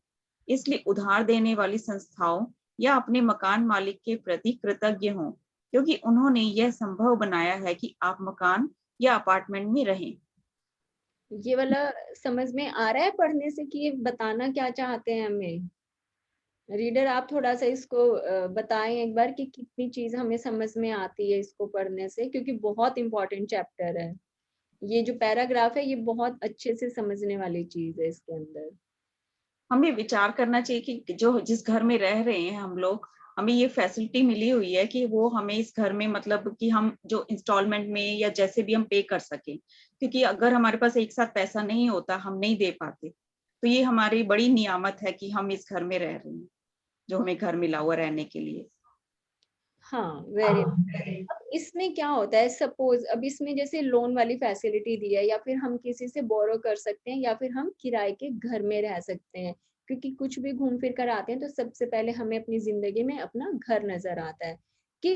इसलिए उधार देने वाली संस्थाओं या अपने मकान मालिक के प्रति कृतज्ञ हों, क्योंकि उन्होंने यह संभव बनाया है कि आप मकान या अपार्टमेंट में रहें। ये वाला समझ में आ रहा है पढ़ने से कि ये बताना क्या चाहते हैं हमें? रीडर आप थोड़ा सा इसको बताएं एक बार कि कितनी चीज हमें समझ में आती है इसको पढ़ने से, क्योंकि बहुत इंपॉर्टेंट चैप्टर है। ये जो पैराग्राफ है ये बहुत अच्छे से समझने वाली चीज है इसके अंदर। हमें विचार करना चाहिए कि जो जिस घर में रह रहे हैं हम लोग, हमें ये फैसिलिटी मिली हुई है कि वो हमें इस घर में मतलब कि हम जो इंस्टॉलमेंट में या जैसे भी हम पे कर सकें, क्योंकि अगर हमारे पास एक साथ पैसा नहीं होता, हम नहीं दे पाते, तो ये हमारी बड़ी नियामत है कि हम इस घर में रह रहे हैं, जो हमें घर मिला हुआ रहने के लिए। हाँ वेरी। अब इसमें क्या होता है, सपोज अब इसमें जैसे लोन वाली फैसिलिटी दी है, या फिर हम किसी से बोरो कर सकते हैं, या फिर हम किराए के घर में रह सकते हैं, क्योंकि कुछ भी घूम फिर कर आते हैं तो सबसे पहले हमें अपनी जिंदगी में अपना घर नजर आता है। कि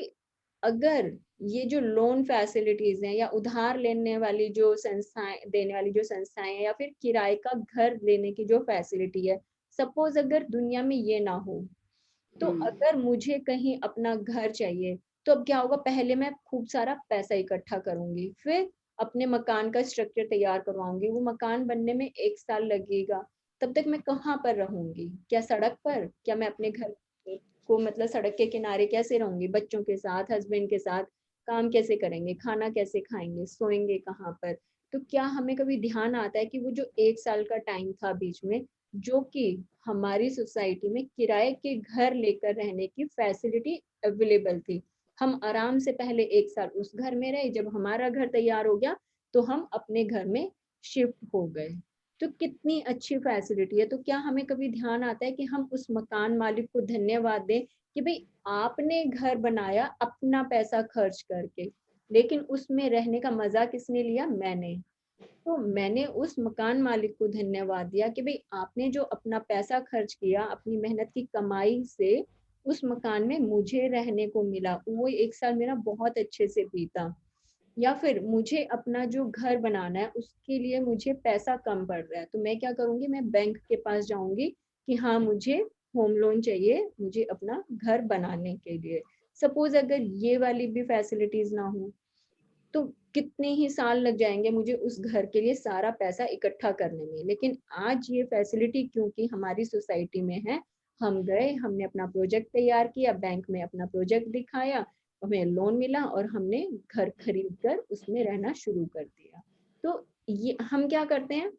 अगर ये जो लोन फैसिलिटीज हैं या उधार लेने वाली जो संस्थाएं देने वाली जो संस्थाएं हैं, या फिर किराए का घर लेने की जो फैसिलिटी है, सपोज अगर दुनिया में ये ना हो, तो अगर मुझे कहीं अपना घर चाहिए तो अब क्या होगा, पहले मैं खूब सारा पैसा इकट्ठा करूंगी, फिर अपने मकान का स्ट्रक्चर तैयार करवाऊंगी, वो मकान बनने में 1 साल लगेगा। तब तक मैं कहाँ पर रहूंगी? क्या सड़क पर? क्या मैं अपने घर को मतलब सड़क के किनारे कैसे रहूंगी, बच्चों के साथ, हस्बैंड के साथ? काम कैसे करेंगे, खाना कैसे खाएंगे, सोएंगे कहाँ पर? तो क्या हमें कभी ध्यान आता है कि वो जो 1 साल का टाइम था बीच में, जो कि हमारी सोसाइटी में किराए के घर लेकर रहने की फैसिलिटी अवेलेबल थी, हम आराम से पहले 1 साल उस घर में रहे, जब हमारा घर तैयार हो गया तो हम अपने घर में शिफ्ट हो गए। तो कितनी अच्छी फैसिलिटी है। तो क्या हमें कभी ध्यान आता है कि हम उस मकान मालिक को धन्यवाद दें कि भाई आपने घर बनाया अपना पैसा खर्च करके, लेकिन उसमें रहने का मजा किसने लिया? मैंने। तो मैंने उस मकान मालिक को धन्यवाद दिया कि भाई आपने जो अपना पैसा खर्च किया, अपनी मेहनत की कमाई से उस मकान में मुझे रहने को मिला, वो 1 साल मेरा बहुत अच्छे से बीता। या फिर मुझे अपना जो घर बनाना है उसके लिए मुझे पैसा कम पड़ रहा है, तो मैं क्या करूंगी, मैं बैंक के पास जाऊंगी कि हाँ मुझे होम लोन चाहिए मुझे अपना घर बनाने के लिए। सपोज अगर ये वाली भी फैसिलिटीज ना हो तो कितने ही साल लग जाएंगे मुझे उस घर के लिए सारा पैसा इकट्ठा करने में। लेकिन आज ये फैसिलिटी क्योंकि हमारी सोसाइटी में है, हम गए, हमने अपना प्रोजेक्ट तैयार किया, बैंक में अपना प्रोजेक्ट दिखाया, हमें लोन मिला और हमने घर खरीद कर उसमें रहना शुरू कर दिया। तो ये हम क्या करते हैं,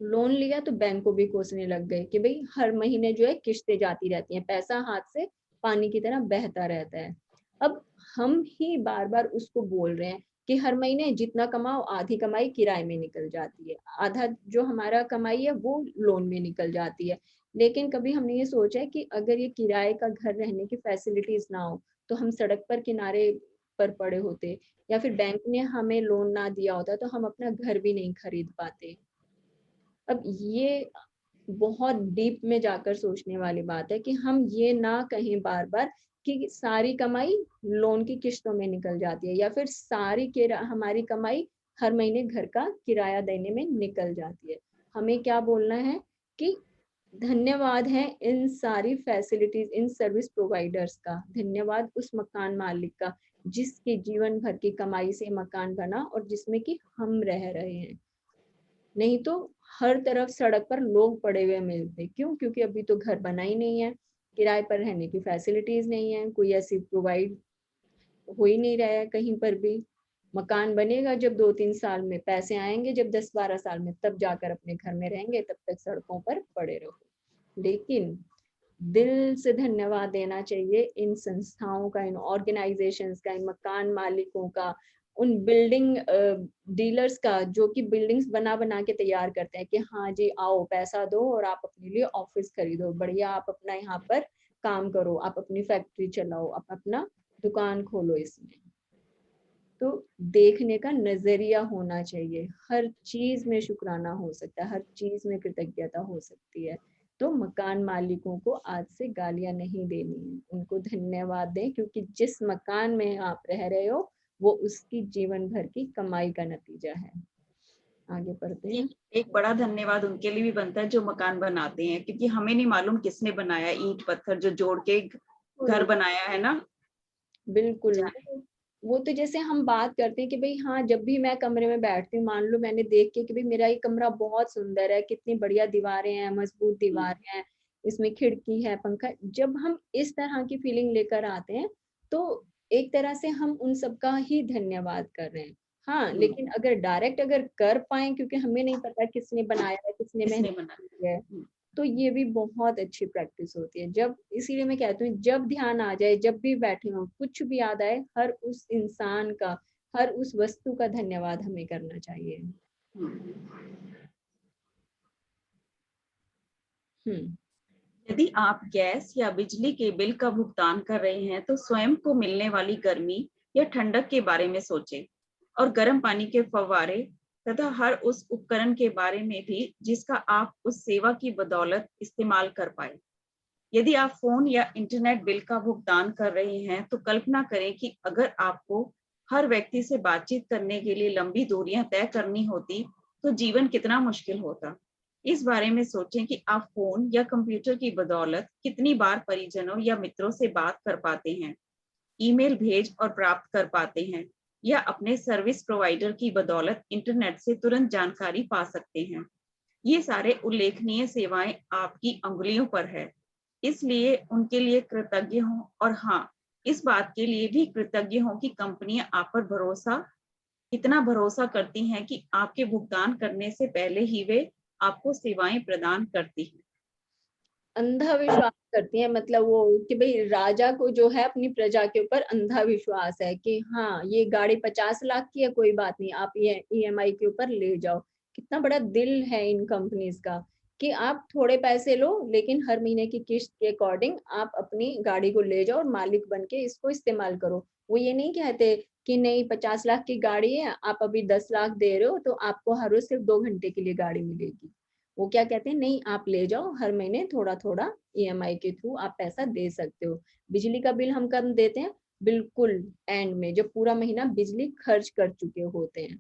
लोन लिया तो बैंक को भी कोसने लग गए कि भाई हर महीने जो है किस्तें जाती रहती हैं, पैसा हाथ से पानी की तरह बहता रहता है। अब हम ही बार बार उसको बोल रहे हैं कि हर महीने जितना कमाओ आधी कमाई किराए में निकल जाती है, आधा जो हमारा कमाई है वो लोन में निकल जाती है। लेकिन कभी हमने ये सोचा है कि अगर ये किराए का घर रहने की फैसिलिटीज ना हो तो हम सड़क पर किनारे पर पड़े होते, या फिर बैंक ने हमें लोन ना दिया होता तो हम अपना घर भी नहीं खरीद पाते। अब ये बहुत डीप में जाकर सोचने वाली बात है कि हम ये ना कहें बार बार कि सारी कमाई लोन की किश्तों में निकल जाती है, या फिर सारी हमारी कमाई हर महीने घर का किराया देने में निकल जाती है। हमें क्या बोलना है कि धन्यवाद है इन सारी फैसिलिटीज, इन सर्विस प्रोवाइडर्स का, धन्यवाद उस मकान मालिक का जिसके जीवन भर की कमाई से मकान बना और जिसमें कि हम रह रहे हैं। नहीं तो हर तरफ सड़क पर लोग पड़े हुए मिलते, क्यों? क्योंकि अभी तो घर बना ही नहीं है। किराए पर रहने की फैसिलिटीज नहीं है, कोई ऐसी प्रोवाइड हो ही नहीं रहा है कहीं पर भी। मकान बनेगा जब 2-3 साल में, पैसे आएंगे जब 10-12 साल में, तब जाकर अपने घर में रहेंगे, तब तक सड़कों पर पड़े रहो। लेकिन दिल से धन्यवाद देना चाहिए इन संस्थाओं का, इन ऑर्गेनाइजेशंस का, इन मकान मालिकों का, उन बिल्डिंग डीलर्स का, जो कि बिल्डिंग्स बना बना के तैयार करते हैं कि हाँ जी आओ पैसा दो और आप अपने लिए ऑफिस खरीदो, बढ़िया आप अपना यहाँ पर काम करो, आप अपनी फैक्ट्री चलाओ, आप अपना दुकान खोलो इसमें। तो देखने का नजरिया होना चाहिए, हर चीज में शुक्राना हो सकता है, हर चीज में कृतज्ञता हो सकती है। तो मकान मालिकों को आज से गालियां नहीं देनी है, उनको धन्यवाद दें, क्योंकि जिस मकान में आप रह रहे हो वो उसकी जीवन भर की कमाई का नतीजा है। आगे बढ़ते हैं। एक बड़ा धन्यवाद उनके लिए भी बनता है जो मकान बनाते हैं, क्योंकि हमें नहीं मालूम किसने बनाया, ईंट पत्थर जो जोड़ के घर बनाया है ना। बिल्कुल, वो तो जैसे हम बात करते हैं कि भाई हाँ, जब भी मैं कमरे में बैठती हूँ, मान लो मैंने देख के कि भाई मेरा ये कमरा बहुत सुंदर है, कितनी बढ़िया दीवारें हैं, मजबूत दीवारें हैं, इसमें खिड़की है, पंखा, जब हम इस तरह की फीलिंग लेकर आते हैं तो एक तरह से हम उन सबका ही धन्यवाद कर रहे हैं। हाँ, लेकिन अगर डायरेक्ट अगर कर पाए, क्योंकि हमें नहीं पता किसने बनाया है, किसने मेहनत की है, तो ये भी बहुत अच्छी प्रैक्टिस होती है। जब, इसीलिए मैं कहती हूँ, जब ध्यान आ जाए, जब भी बैठे हो, कुछ भी याद आए, हर उस इंसान का, हर उस वस्तु का धन्यवाद हमें करना चाहिए। यदि आप गैस या बिजली के बिल का भुगतान कर रहे हैं तो स्वयं को मिलने वाली गर्मी या ठंडक के बारे में सोचें, और गर्म पानी के फव्वारे तथा हर उस उपकरण के बारे में भी जिसका आप उस सेवा की बदौलत इस्तेमाल कर पाए। यदि आप फोन या इंटरनेट बिल का भुगतान कर रहे हैं तो कल्पना करें कि अगर आपको हर व्यक्ति से बातचीत करने के लिए लंबी दूरियां तय करनी होती तो जीवन कितना मुश्किल होता। इस बारे में सोचें कि आप फोन या कंप्यूटर की बदौलत कितनी बार परिजनों या मित्रों से बात कर पाते हैं, ईमेल भेज और प्राप्त कर पाते हैं, या अपने सर्विस प्रोवाइडर की बदौलत इंटरनेट से तुरंत जानकारी पा सकते हैं। ये सारे उल्लेखनीय सेवाएं आपकी अंगुलियों पर है, इसलिए उनके लिए कृतज्ञ हों। और हाँ, इस बात के लिए भी कृतज्ञ हों कि कंपनियां आप पर इतना भरोसा करती हैं कि आपके भुगतान करने से पहले ही वे आपको सेवाएं प्रदान करती हैं। अंधा विश्वास करती है, मतलब वो कि भाई राजा को जो है अपनी प्रजा के ऊपर अंधा विश्वास है कि हाँ ये गाड़ी 50 लाख की है, कोई बात नहीं, आप ये EMI के ऊपर ले जाओ। कितना बड़ा दिल है इन कंपनीज का कि आप थोड़े पैसे लो, लेकिन हर महीने की किस्त के अकॉर्डिंग आप अपनी गाड़ी को ले जाओ और मालिक बन के इसको इस्तेमाल करो। वो ये नहीं कहते कि नहीं 50 लाख की गाड़ी है, आप अभी 10 लाख दे रहे हो तो आपको हर रोज सिर्फ 2 घंटे के लिए गाड़ी मिलेगी। वो क्या कहते हैं, नहीं आप ले जाओ, हर महीने थोड़ा थोड़ा EMI के थ्रू आप पैसा दे सकते हो। बिजली का बिल हम कब देते हैं, बिल्कुल एंड में, जब पूरा महीना बिजली खर्च कर चुके होते हैं,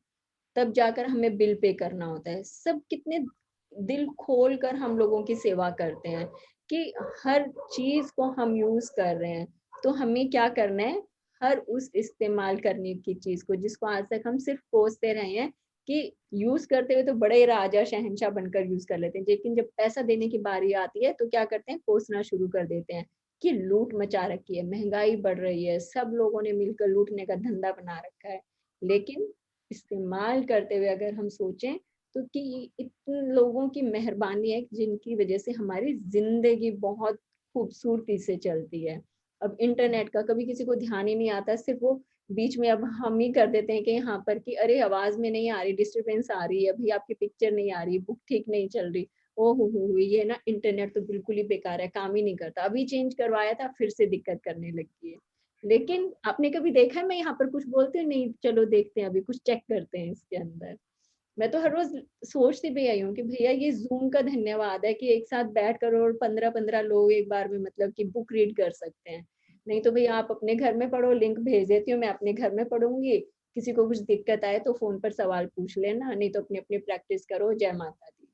तब जाकर हमें बिल पे करना होता है। सब कितने दिल खोल कर हम लोगों की सेवा करते हैं कि हर चीज को हम यूज कर रहे हैं। तो हमें क्या करना है, हर उस इस्तेमाल करने की चीज को जिसको आज तक हम सिर्फ कोसते रहे हैं कि यूज करते हुए तो बड़े राजा शहंशाह बनकर यूज कर लेते हैं, लेकिन जब पैसा देने की बारी आती है तो क्या करते हैं, कोसना शुरू कर देते हैं कि लूट मचा रखी है, महंगाई बढ़ रही है, सब लोगों ने मिलकर लूटने का धंधा बना रखा है। लेकिन इस्तेमाल करते हुए अगर हम सोचें तो कि इतने लोगों की मेहरबानी है जिनकी वजह से हमारी जिंदगी बहुत खूबसूरती से चलती है। अब इंटरनेट का कभी किसी को ध्यान ही नहीं आता, सिर्फ वो बीच में अब हम ही कर देते हैं कि यहाँ पर कि अरे आवाज में नहीं आ रही, डिस्टरबेंस आ रही है, अभी आपकी पिक्चर नहीं आ रही, बुक ठीक नहीं चल रही, ओ हो ये ना इंटरनेट तो बिल्कुल ही बेकार है, काम ही नहीं करता, अभी चेंज करवाया था फिर से दिक्कत करने लगी है। लेकिन आपने कभी देखा है मैं यहाँ पर कुछ बोलती हूँ, नहीं चलो देखते हैं अभी कुछ चेक करते हैं इसके अंदर। मैं तो हर रोज सोचती भी आई हूँ कि भैया ये जूम का धन्यवाद है कि एक साथ बैठ कर और 15-15 लोग एक बार में मतलब कि बुक रीड कर सकते हैं। नहीं तो भैया आप अपने घर में पढ़ो, लिंक भेज देती हूँ, मैं अपने घर में पढ़ूंगी, किसी को कुछ दिक्कत आए तो फोन पर सवाल पूछ लेना, नहीं तो अपनी अपनी प्रैक्टिस करो। जय माता दी।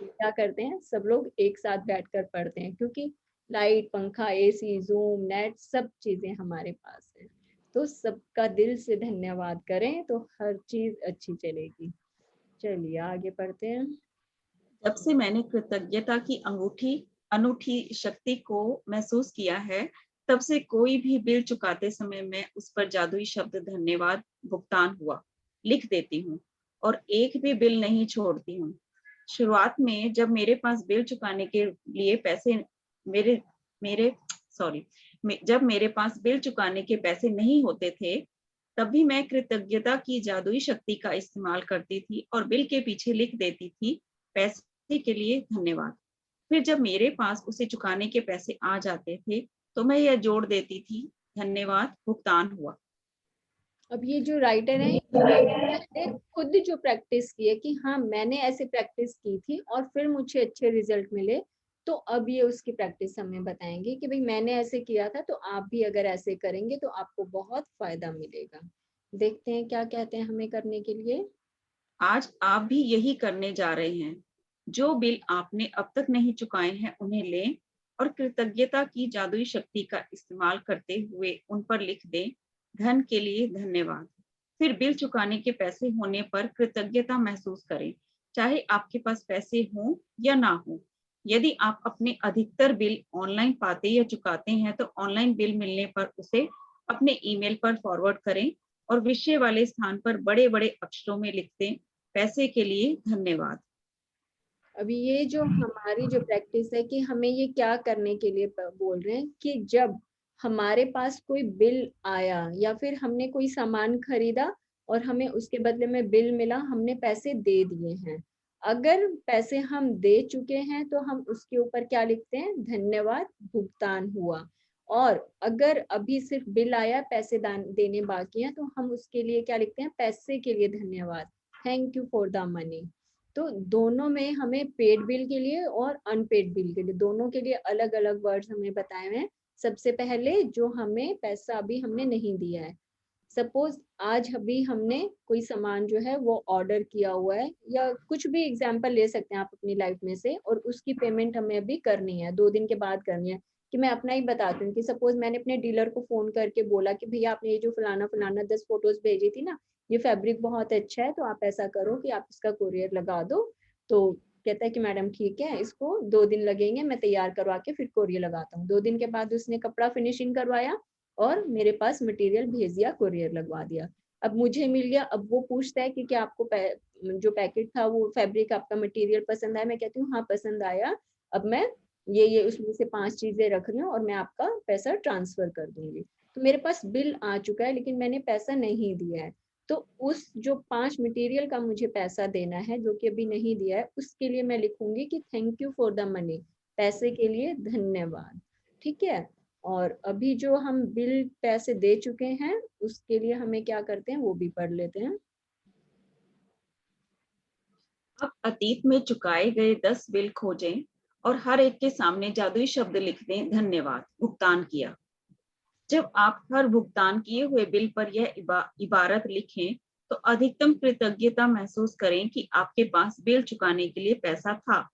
क्या करते हैं, सब लोग एक साथ बैठकर पढ़ते हैं क्योंकि लाइट, पंखा, AC, जूम, नेट सब चीजें हमारे पास है। तो सबका दिल से धन्यवाद करें तो हर चीज अच्छी चलेगी। चलिए आगे पढ़ते हैं। जब से मैंने कृतज्ञता की अंगूठी अनूठी शक्ति को महसूस किया है, तब से कोई भी बिल चुकाते समय मैं उस पर जादुई शब्द धन्यवाद भुगतान हुआ लिख देती हूँ और एक भी बिल नहीं छोड़ती हूँ। शुरुआत में जब मेरे पास बिल चुकाने के लिए पैसे मेरे मेरे सॉरी जब मेरे पास बिल चुकाने के पैसे नहीं होते थे, तब भी मैं कृतज्ञता की जादुई शक्ति का इस्तेमाल करती थी और बिल के पीछे लिख देती थी, पैसे के लिए धन्यवाद। फिर जब मेरे पास उसे चुकाने के पैसे आ जाते थे, तो मैं यह जोड़ देती थी, धन्यवाद भुगतान हुआ। अब ये जो राइटर है पहले खुद जो प्रैक्टिस की है कि हाँ मैंने ऐसे प्रैक्टिस की थी और फिर मुझे अच्छे रिजल्ट मिले, तो अब ये उसकी प्रैक्टिस हमें बताएंगे कि भाई मैंने ऐसे किया था तो आप भी अगर ऐसे करेंगे तो आपको बहुत फायदा मिलेगा। देखते हैं क्या कहते हैं हमें करने के लिए। आज आप भी यही करने जा रहे हैं। जो बिल आपने अब तक नहीं चुकाए हैं, उन्हें लें और कृतज्ञता की जादुई शक्ति का इस्तेमाल करते हुए उन पर लिख दें, धन के लिए धन्यवाद। फिर बिल चुकाने के पैसे होने पर कृतज्ञता महसूस करें, चाहे आपके पास पैसे हों या ना हो। यदि आप अपने अधिकतर बिल ऑनलाइन पाते या चुकाते हैं, तो ऑनलाइन बिल मिलने पर उसे अपने ईमेल पर फॉरवर्ड करें और विषय वाले स्थान पर बड़े-बड़े अक्षरों में लिख दें, पैसे के लिए धन्यवाद। अभी ये जो हमारी जो प्रैक्टिस है कि हमें ये क्या करने के लिए बोल रहे हैं कि जब हमारे पास कोई बिल आया या फिर हमने कोई सामान खरीदा और हमें उसके बदले में बिल मिला, हमने पैसे दे दिए हैं, अगर पैसे हम दे चुके हैं तो हम उसके ऊपर क्या लिखते हैं, धन्यवाद भुगतान हुआ। और अगर अभी सिर्फ बिल आया, पैसे देने बाकी हैं, तो हम उसके लिए क्या लिखते हैं, पैसे के लिए धन्यवाद, thank you for the money. तो दोनों में हमें पेड बिल के लिए और अनपेड बिल के लिए दोनों के लिए अलग अलग वर्ड्स हमें बताए हुए हैं। सबसे पहले जो हमें पैसा अभी हमने नहीं दिया है, सपोज आज अभी हमने कोई सामान जो है वो ऑर्डर किया हुआ है या कुछ भी एग्जांपल ले सकते हैं आप अपनी लाइफ में से, और उसकी पेमेंट हमें अभी करनी है, 2 दिन के बाद करनी है। कि मैं अपना ही बताती हूँ कि सपोज मैंने अपने डीलर को फोन करके बोला कि भैया आपने ये जो फलाना फलाना 10 फोटोज भेजी थी ना, ये फैब्रिक बहुत अच्छा है, तो आप ऐसा करो कि आप इसका कुरियर लगा दो। तो कहता है कि मैडम ठीक है, इसको 2 दिन लगेंगे, मैं तैयार करवा के फिर कुरियर लगाता हूँ। 2 दिन के बाद उसने कपड़ा फिनिशिंग करवाया और मेरे पास मटेरियल भेज दिया, कुरियर लगवा दिया। अब मुझे मिल गया। अब वो पूछता है कि क्या आपको जो पैकेट था वो फैब्रिक आपका मटेरियल पसंद आया? मैं कहती हूँ हाँ पसंद आया, अब मैं ये उसमें से 5 चीजें रख रही हूँ और मैं आपका पैसा ट्रांसफर कर दूंगी। तो मेरे पास बिल आ चुका है लेकिन मैंने पैसा नहीं दिया है, तो उस जो 5 मटेरियल का मुझे पैसा देना है जो कि अभी नहीं दिया है, उसके लिए मैं लिखूंगी कि thank you for the money, पैसे के लिए धन्यवाद। ठीक है। और अभी जो हम बिल पैसे दे चुके हैं उसके लिए हमें क्या करते हैं वो भी पढ़ लेते हैं। अब अतीत में चुकाए गए 10 बिल खोजें और हर एक के सामने जादुई शब्द लिख दें, धन्यवाद भुगतान किया। जब आप हर भुगतान किए हुए बिल पर यह इबारत लिखें, तो अधिकतम कृतज्ञता महसूस करें कि आपके पास बिल चुकाने के लिए पैसा था।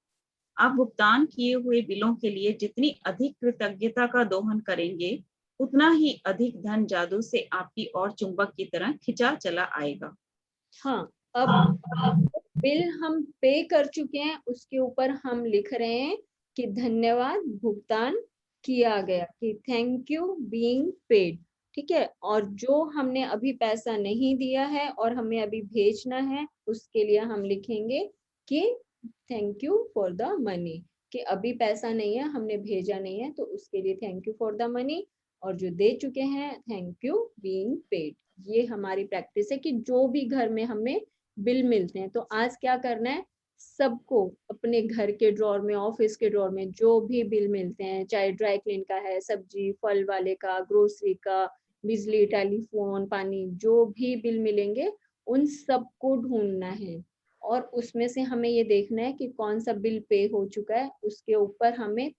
आप भुगतान किए हुए बिलों के लिए जितनी अधिक कृतज्ञता का दोहन करेंगे, उतना ही अधिक धन जादू से आपकी ओर चुंबक की तरह खिंचा चला आएगा। हाँ, अब बिल हम पे कर चुके हैं, उसके ऊपर हम लिख रहे हैं कि धन्यवाद भुगतान किया गया, कि थैंक यू बीइंग पेड। ठीक है। और जो हमने अभी पैसा नहीं दिया है और हमें अभी भेजना है, उसके लिए हम लिखेंगे कि thank you for the money, कि अभी पैसा नहीं है, हमने भेजा नहीं है, तो उसके लिए thank you for the money. और जो दे चुके हैं, थैंक यू बीइंग पेड। ये हमारी प्रैक्टिस है कि जो भी घर में हमें बिल मिलते हैं, तो आज क्या करना है, सबको अपने घर के ड्रॉर में, ऑफिस के ड्रॉर में जो भी बिल मिलते हैं, चाहे ड्राई क्लीन का है, सब्जी फल वाले का, ग्रोसरी का, बिजली, टेलीफोन, पानी, जो भी बिल मिलेंगे उन सबको ढूंढना है। और उसमें से हमें ये देखना है कि कौन सा बिल पे हो चुका है, उसके ऊपर हमें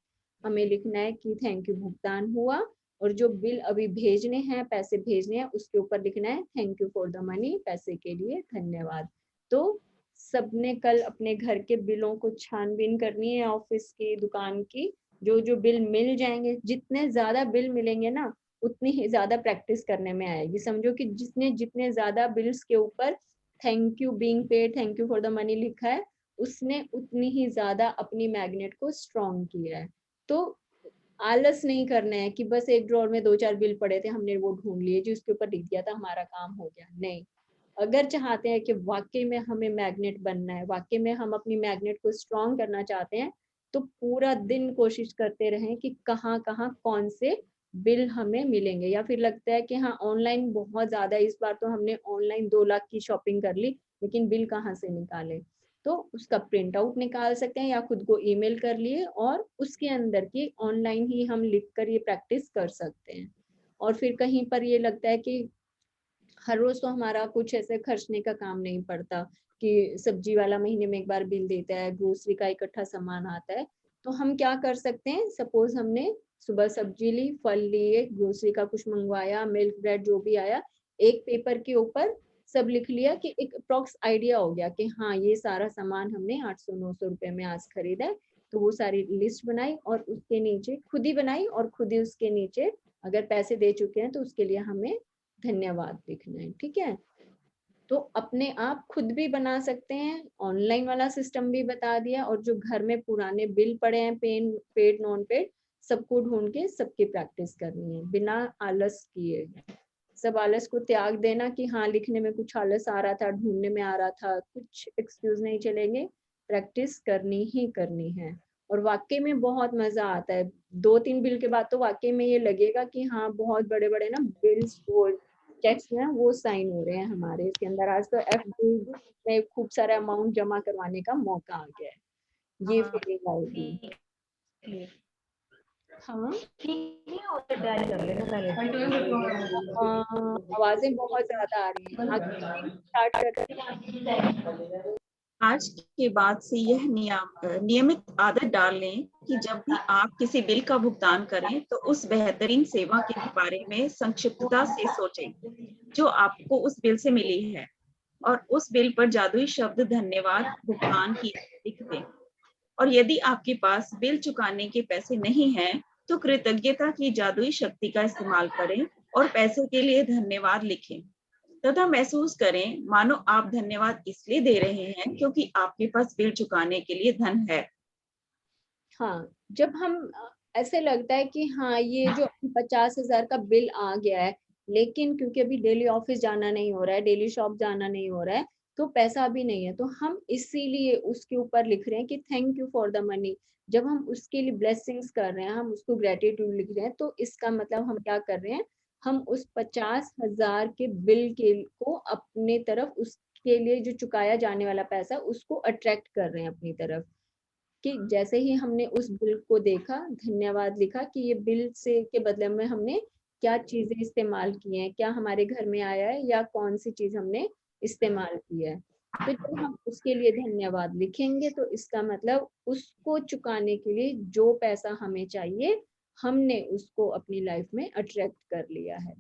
हमें लिखना है कि थैंक यू भुगतान हुआ। और जो बिल अभी भेजने हैं, पैसे भेजने हैं, उसके ऊपर लिखना है thank you for the money, पैसे के लिए धन्यवाद। तो सबने कल अपने घर के बिलों को छानबीन करनी है, ऑफिस की, दुकान की, जो जो बिल मिल जाएंगे, जितने ज्यादा बिल मिलेंगे ना उतनी ही ज्यादा प्रैक्टिस करने में आएगी। समझो कि जिसने जितने ज्यादा बिल्स के ऊपर thank you being paid, thank you for the money लिखा है, उसने उतनी ही ज्यादा अपनी मैग्नेट को स्ट्रॉन्ग किया है। तो आलस नहीं करना है कि बस एक ड्रॉर में 2-4 बिल पड़े थे, हमने वो ढूंढ लिए जी, उसके ऊपर लिख दिया था, हमारा काम हो गया। नहीं, अगर चाहते हैं कि वाकई में हमें मैग्नेट बनना है, वाकई में हम अपनी मैग्नेट को स्ट्रॉन्ग करना चाहते हैं, तो पूरा दिन कोशिश करते रहें कि कहाँ कहाँ कौन से बिल हमें मिलेंगे। या फिर लगता है कि हाँ ऑनलाइन बहुत ज्यादा, इस बार तो हमने ऑनलाइन 2 लाख की शॉपिंग कर ली, लेकिन बिल कहाँ से निकाले, तो उसका प्रिंट आउट निकाल सकते हैं या खुद को ईमेल कर लिए और उसके अंदर की ऑनलाइन ही हम लिख कर ये प्रैक्टिस कर सकते हैं। और फिर कहीं पर ये लगता है कि हर रोज तो हमारा कुछ ऐसे खर्चने का काम नहीं पड़ता कि सब्जी वाला महीने में एक बार बिल देता है, ग्रोसरी का इकट्ठा सामान आता है, तो हम क्या कर सकते हैं, सपोज हमने सुबह सब्जी ली, फल लिए, ग्रोसरी का कुछ मंगवाया, मिल्क ब्रेड जो भी आया, एक पेपर के ऊपर सब लिख लिया कि एक अप्रोक्स आइडिया हो गया कि हाँ ये सारा सामान हमने 800-900 रुपए में आज खरीदा है। तो वो सारी लिस्ट बनाई और उसके नीचे खुद ही बनाई और खुद ही उसके नीचे अगर पैसे दे चुके हैं तो उसके लिए हमें धन्यवाद लिखना है। ठीक है, तो अपने आप खुद भी बना सकते हैं, ऑनलाइन वाला सिस्टम भी बता दिया, और जो घर में पुराने बिल पड़े हैं, पेड नॉन पेड, सबको ढूंढ के सबकी प्रैक्टिस करनी है बिना आलस किए। सब आलस को त्याग देना कि हाँ लिखने में कुछ आलस आ रहा था, ढूंढने में आ रहा था, कुछ एक्सक्यूज नहीं चलेंगे, प्रैक्टिस करनी ही करनी है। और वाकई में बहुत मजा आता है, 2-3 बिल के बाद तो वाकई में ये लगेगा कि हाँ बहुत बड़े बड़े ना बिल्स, वो चेक्स में वो साइन हो रहे हैं हमारे इसके अंदर। आज तो में खूब सारा अमाउंट जमा करवाने का मौका आ गया है, ये फीलिंग आएगी। हाँ ट्राई कर लेना पहले। आवाजें बहुत ज्यादा आ रही हैं, आगे स्टार्ट करते हैं। आज के बाद से यह नियमित आदत डाल लें कि जब भी आप किसी बिल का भुगतान करें तो उस बेहतरीन सेवा के बारे में संक्षिप्तता से सोचें जो आपको उस बिल से मिली है, और उस बिल पर जादुई शब्द धन्यवाद भुगतान की लिख दें। और यदि आपके पास बिल चुकाने के पैसे नहीं हैं, तो कृतज्ञता की जादुई शक्ति का इस्तेमाल करें और पैसे के लिए धन्यवाद लिखें तथा महसूस करें मानो आप धन्यवाद इसलिए दे रहे हैं क्योंकि आपके पास बिल चुकाने के लिए धन है। हाँ, जब हम ऐसे लगता है कि हाँ ये जो 50,000 का बिल आ गया है, लेकिन क्योंकि अभी डेली ऑफिस जाना नहीं हो रहा है, डेली शॉप जाना नहीं हो रहा है, तो पैसा भी नहीं है, तो हम इसीलिए उसके ऊपर लिख रहे हैं कि thank you for the money. जब हम उसके लिए ब्लेसिंग्स कर रहे हैं, हम उसको ग्रेटिट्यूड लिख रहे हैं, तो इसका मतलब हम क्या कर रहे हैं, हम उस 50,000 के बिल के को अपने तरफ, उसके लिए जो चुकाया जाने वाला पैसा, उसको अट्रैक्ट कर रहे हैं अपनी तरफ। कि जैसे ही हमने उस बिल को देखा, धन्यवाद लिखा कि ये बिल से के बदले में हमने क्या चीजें इस्तेमाल की हैं, क्या हमारे घर में आया है या कौन सी चीज हमने इस्तेमाल की है। तो जब हम उसके लिए धन्यवाद लिखेंगे तो इसका मतलब उसको चुकाने के लिए जो पैसा हमें चाहिए, हमने उसको अपनी लाइफ में अट्रैक्ट कर लिया है।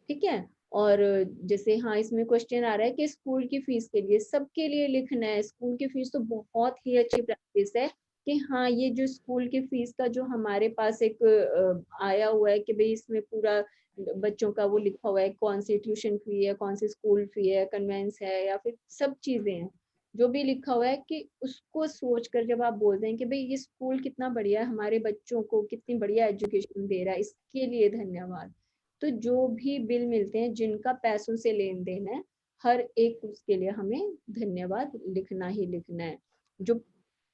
ठीक है, और जैसे हाँ इसमें क्वेश्चन आ रहा है कि स्कूल की फीस के लिए, सबके लिए लिखना है। स्कूल की फीस तो बहुत ही अच्छी प्रैक्टिस है कि हाँ ये जो स्कूल की फीस का जो हमारे पास एक आया हुआ है कि भाई इसमें पूरा बच्चों का वो लिखा हुआ है, कौन सी ट्यूशन फी है, कौन सी स्कूल फी है, कन्वेंस है, या फिर सब चीजें हैं जो भी लिखा हुआ है, कि उसको सोचकर जब आप बोलते हैं कि भाई ये स्कूल कितना बढ़िया है, हमारे बच्चों को कितनी बढ़िया एजुकेशन दे रहा है, इसके लिए धन्यवाद। तो जो भी बिल मिलते हैं जिनका पैसों से लेन देन है, हर एक उसके लिए हमें धन्यवाद लिखना ही लिखना है। जो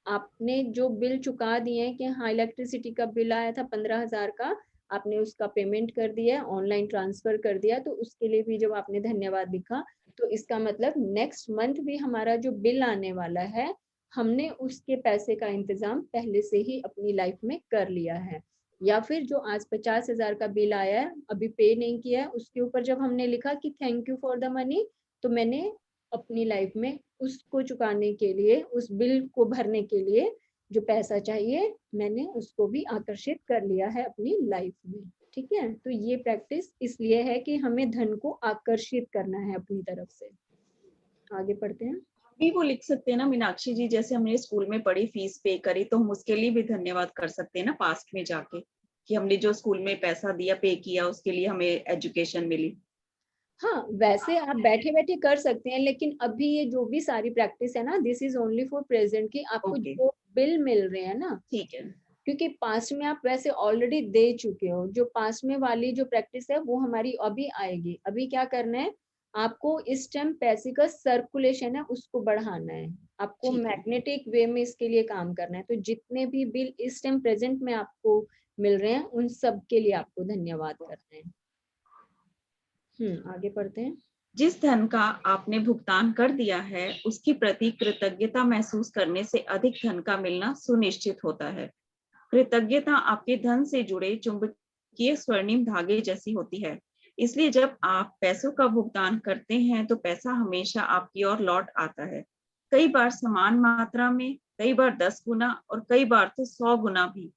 आपने जो बिल चुका दिए हैं कि हाँ इलेक्ट्रिसिटी का बिल आया था 15,000 का, आपने उसका पेमेंट कर दिया, ऑनलाइन ट्रांसफर कर दिया, तो उसके लिए भी जब आपने धन्यवाद लिखा, तो इसका मतलब नेक्स्ट मंथ भी हमारा जो बिल आने वाला है, हमने उसके पैसे का इंतजाम पहले से ही अपनी लाइफ में कर लिया है। या फिर जो आज 50,000 का बिल आया है, अभी पे नहीं किया है, उसके ऊपर जब हमने लिखा कि thank you for the money, तो मैंने अपनी लाइफ में उसको चुकाने के लिए, उस बिल को भरने के लिए जो पैसा चाहिए, मैंने उसको भी आकर्षित कर लिया है अपनी लाइफ में। ठीक है, तो ये प्रैक्टिस इसलिए है कि हमें धन को आकर्षित करना है अपनी तरफ से। आगे पढ़ते हैं। भी वो लिख सकते हैं ना मीनाक्षी जी, जैसे हमने स्कूल में पढ़ी फीस पे करी तो हम उसके लिए भी धन्यवाद कर सकते हैं ना पास्ट में जाके, कि हमने जो स्कूल में पैसा दिया, पे किया, उसके लिए हमें एजुकेशन मिली। हाँ वैसे आप बैठे बैठे कर सकते हैं, लेकिन अभी ये जो भी सारी प्रैक्टिस है ना, this is only for present, कि आपको ओके, जो बिल मिल रहे हैं ना, ठीक है। क्योंकि पास्ट में आप वैसे ऑलरेडी दे चुके हो। जो पास्ट में वाली जो प्रैक्टिस है वो हमारी अभी आएगी। अभी क्या करना है, आपको इस टाइम पैसे का सर्कुलेशन है उसको बढ़ाना है, आपको ठीक है। मैग्नेटिक वे में इसके लिए काम करना है। तो जितने भी बिल इस टाइम प्रेजेंट में आपको मिल रहे हैं उन सब के लिए आपको धन्यवाद करना है। आगे पढ़ते हैं। जिस धन का आपने भुगतान कर दिया है उसकी प्रति कृतज्ञता महसूस करने से अधिक धन का मिलना सुनिश्चित होता है। कृतज्ञता आपके धन से जुड़े चुंबकीय स्वर्णिम धागे जैसी होती है। इसलिए जब आप पैसों का भुगतान करते हैं तो पैसा हमेशा आपकी ओर लौट आता है, कई बार समान मात्रा में, कई बार 10 गुना और कई बार तो 100 गुना भी।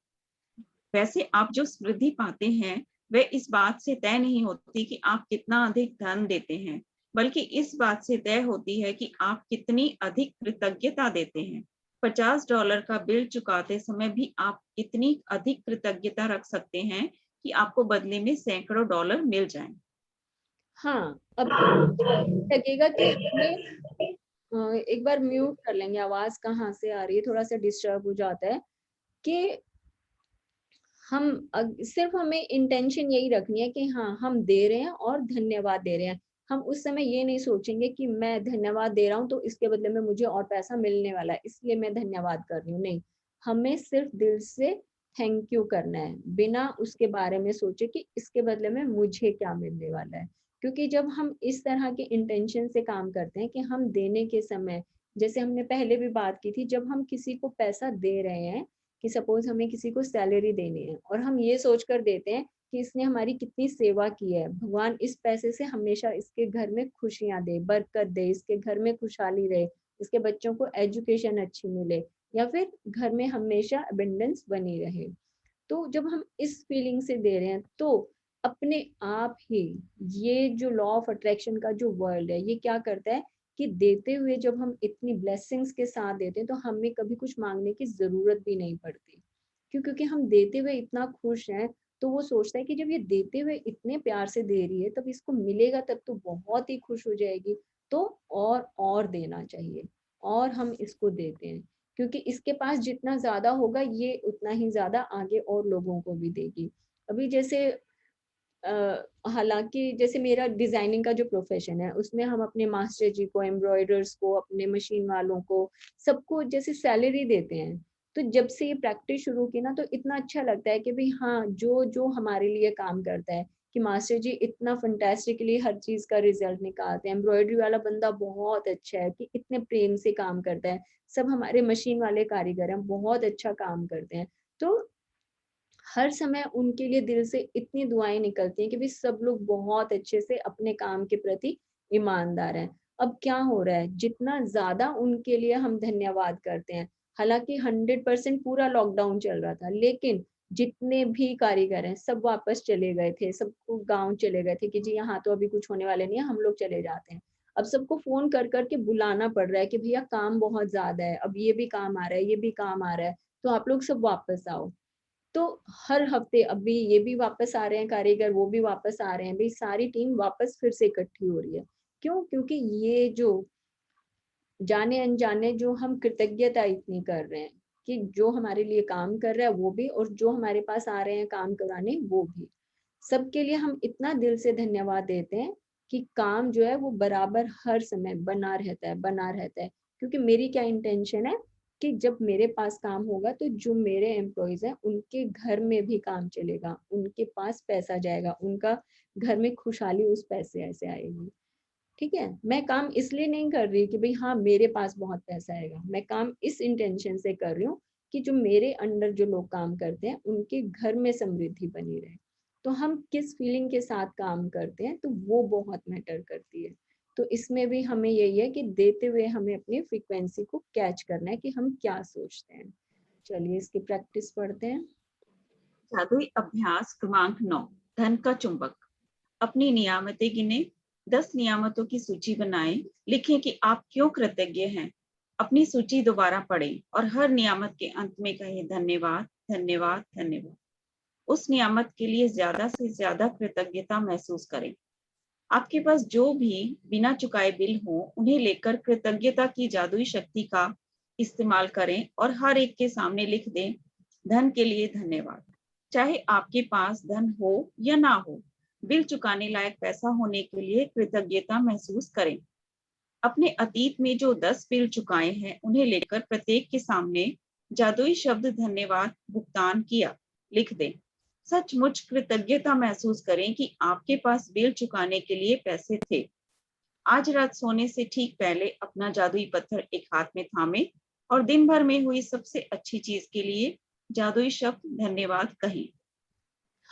वैसे आप जो वृद्धि पाते हैं वह इस बात से तय नहीं होती कि आप कितना अधिक धन देते हैं, बल्कि इस बात से तय होती है कि आप कितनी अधिक कृतज्ञता देते हैं। $50 का बिल चुकाते समय भी आप इतनी अधिक कृतज्ञता रख सकते हैं कि आपको बदले में सैकड़ों डॉलर मिल जाएं। हाँ, अब लगेगा कि हमें एक बार म्यूट कर लेंगे, आवाज कहाँ से आ रही है, थोड़ा सा डिस्टर्ब हो जाता है। कि हम सिर्फ हमें इंटेंशन यही रखनी है कि हाँ हम दे रहे हैं और धन्यवाद दे रहे हैं। हम उस समय ये नहीं सोचेंगे कि मैं धन्यवाद दे रहा हूँ तो इसके बदले में मुझे और पैसा मिलने वाला है इसलिए मैं धन्यवाद कर रही हूँ। नहीं, हमें सिर्फ दिल से थैंक यू करना है, बिना उसके बारे में सोचे कि इसके बदले में मुझे क्या मिलने वाला है। क्योंकि जब हम इस तरह के इंटेंशन से काम करते हैं कि हम देने के समय, जैसे हमने पहले भी बात की थी, जब हम किसी को पैसा दे रहे हैं कि सपोज हमें किसी को सैलरी देनी है और हम ये सोचकर देते हैं कि इसने हमारी कितनी सेवा की है, भगवान इस पैसे से हमेशा इसके घर में खुशियां दे, बरकत दे, इसके घर में खुशहाली रहे, इसके बच्चों को एजुकेशन अच्छी मिले, या फिर घर में हमेशा अबेंडेंस बनी रहे। तो जब हम इस फीलिंग से दे रहे हैं तो अपने आप ही ये जो लॉ ऑफ अट्रैक्शन का जो वर्ल्ड है ये क्या करता है कि देते हुए जब हम इतनी ब्लेसिंग्स के साथ देते हैं तो हमें कभी कुछ मांगने की जरूरत भी नहीं पड़ती। क्योंकि हम देते हुए इतना खुश हैं तो वो सोचता है कि जब ये देते हुए इतने प्यार से दे रही है तब इसको मिलेगा तब तो बहुत ही खुश हो जाएगी, तो और देना चाहिए। और हम इसको देते हैं क्योंकि इसके पास जितना ज्यादा होगा ये उतना ही ज्यादा आगे और लोगों को भी देगी। अभी जैसे हालांकि जैसे मेरा डिजाइनिंग का जो प्रोफेशन है उसमें हम अपने मास्टर जी को, एम्ब्रॉयडर्स को, अपने मशीन वालों को, सबको जैसे सैलरी देते हैं। तो जब से ये प्रैक्टिस शुरू की ना तो इतना अच्छा लगता है कि भाई हाँ जो जो हमारे लिए काम करता है कि मास्टर जी इतना फंटेस्टिकली हर चीज का रिजल्ट निकालते हैं, एम्ब्रॉयडरी वाला बंदा बहुत अच्छा है कि इतने प्रेम से काम करता है, सब हमारे मशीन वाले कारीगर हैं बहुत अच्छा काम करते हैं। तो हर समय उनके लिए दिल से इतनी दुआएं निकलती हैं कि भी सब लोग बहुत अच्छे से अपने काम के प्रति ईमानदार हैं। अब क्या हो रहा है, जितना ज्यादा उनके लिए हम धन्यवाद करते हैं, हालांकि 100% पूरा लॉकडाउन चल रहा था लेकिन जितने भी कारीगर हैं सब वापस चले गए थे, सबको गांव चले गए थे कि जी यहाँ तो अभी कुछ होने वाले नहीं है, हम लोग चले जाते हैं। अब सबको फोन कर करके बुलाना पड़ रहा है कि भैया काम बहुत ज्यादा है, अब ये भी काम आ रहा है, ये भी काम आ रहा है, तो आप लोग सब वापस आओ। तो हर हफ्ते अभी ये भी वापस आ रहे हैं कारीगर, वो भी वापस आ रहे हैं, भाई सारी टीम वापस फिर से इकट्ठी हो रही है। क्यों? क्योंकि ये जो जाने अनजाने जो हम कृतज्ञता इतनी कर रहे हैं कि जो हमारे लिए काम कर रहा है वो भी, और जो हमारे पास आ रहे हैं काम कराने वो भी, सबके लिए हम इतना दिल से धन्यवाद देते हैं कि काम जो है वो बराबर हर समय बना रहता है, बना रहता है। क्योंकि मेरी क्या इंटेंशन है कि जब मेरे पास काम होगा तो जो मेरे एम्प्लॉयज हैं उनके घर में भी काम चलेगा, उनके पास पैसा जाएगा, उनका घर में खुशहाली उस पैसे से आएगी। ठीक है, मैं काम इसलिए नहीं कर रही कि भाई हाँ मेरे पास बहुत पैसा आएगा, मैं काम इस इंटेंशन से कर रही हूँ कि जो मेरे अंडर जो लोग काम करते हैं उनके घर में समृद्धि बनी रहे। तो हम किस फीलिंग के साथ काम करते हैं तो वो बहुत मैटर करती है। तो इसमें भी हमें यही है कि देते हुए हमें अपनी फ्रीक्वेंसी को कैच करना है कि हम क्या सोचते हैं। चलिए इसकी प्रैक्टिस पढ़ते हैं। जादुई अभ्यास क्रमांक 9, धन का चुंबक। अपनी नियामतें गिने, 10 नियामतों की सूची बनाएं, लिखें कि आप क्यों कृतज्ञ हैं। अपनी सूची दोबारा पढ़ें और हर नियामत के अंत में कहें धन्यवाद, धन्यवाद, धन्यवाद। उस नियामत के लिए ज्यादा से ज्यादा कृतज्ञता महसूस करें। आपके पास जो भी बिना चुकाए बिल हो उन्हें लेकर कृतज्ञता की जादुई शक्ति का इस्तेमाल करें और हर एक के सामने लिख दें धन के लिए धन्यवाद। चाहे आपके पास धन हो या ना हो, बिल चुकाने लायक पैसा होने के लिए कृतज्ञता महसूस करें। अपने अतीत में जो 10 बिल चुकाए हैं उन्हें लेकर प्रत्येक के सामने जादुई शब्द धन्यवाद भुगतान किया लिख दें। सचमुच कृतज्ञता महसूस करें कि आपके पास बिल चुकाने के लिए पैसे थे। आज रात सोने से ठीक पहले अपना जादुई पत्थर एक हाथ में थामे और दिन भर में हुई सबसे अच्छी चीज के लिए जादुई शब्द धन्यवाद कहें।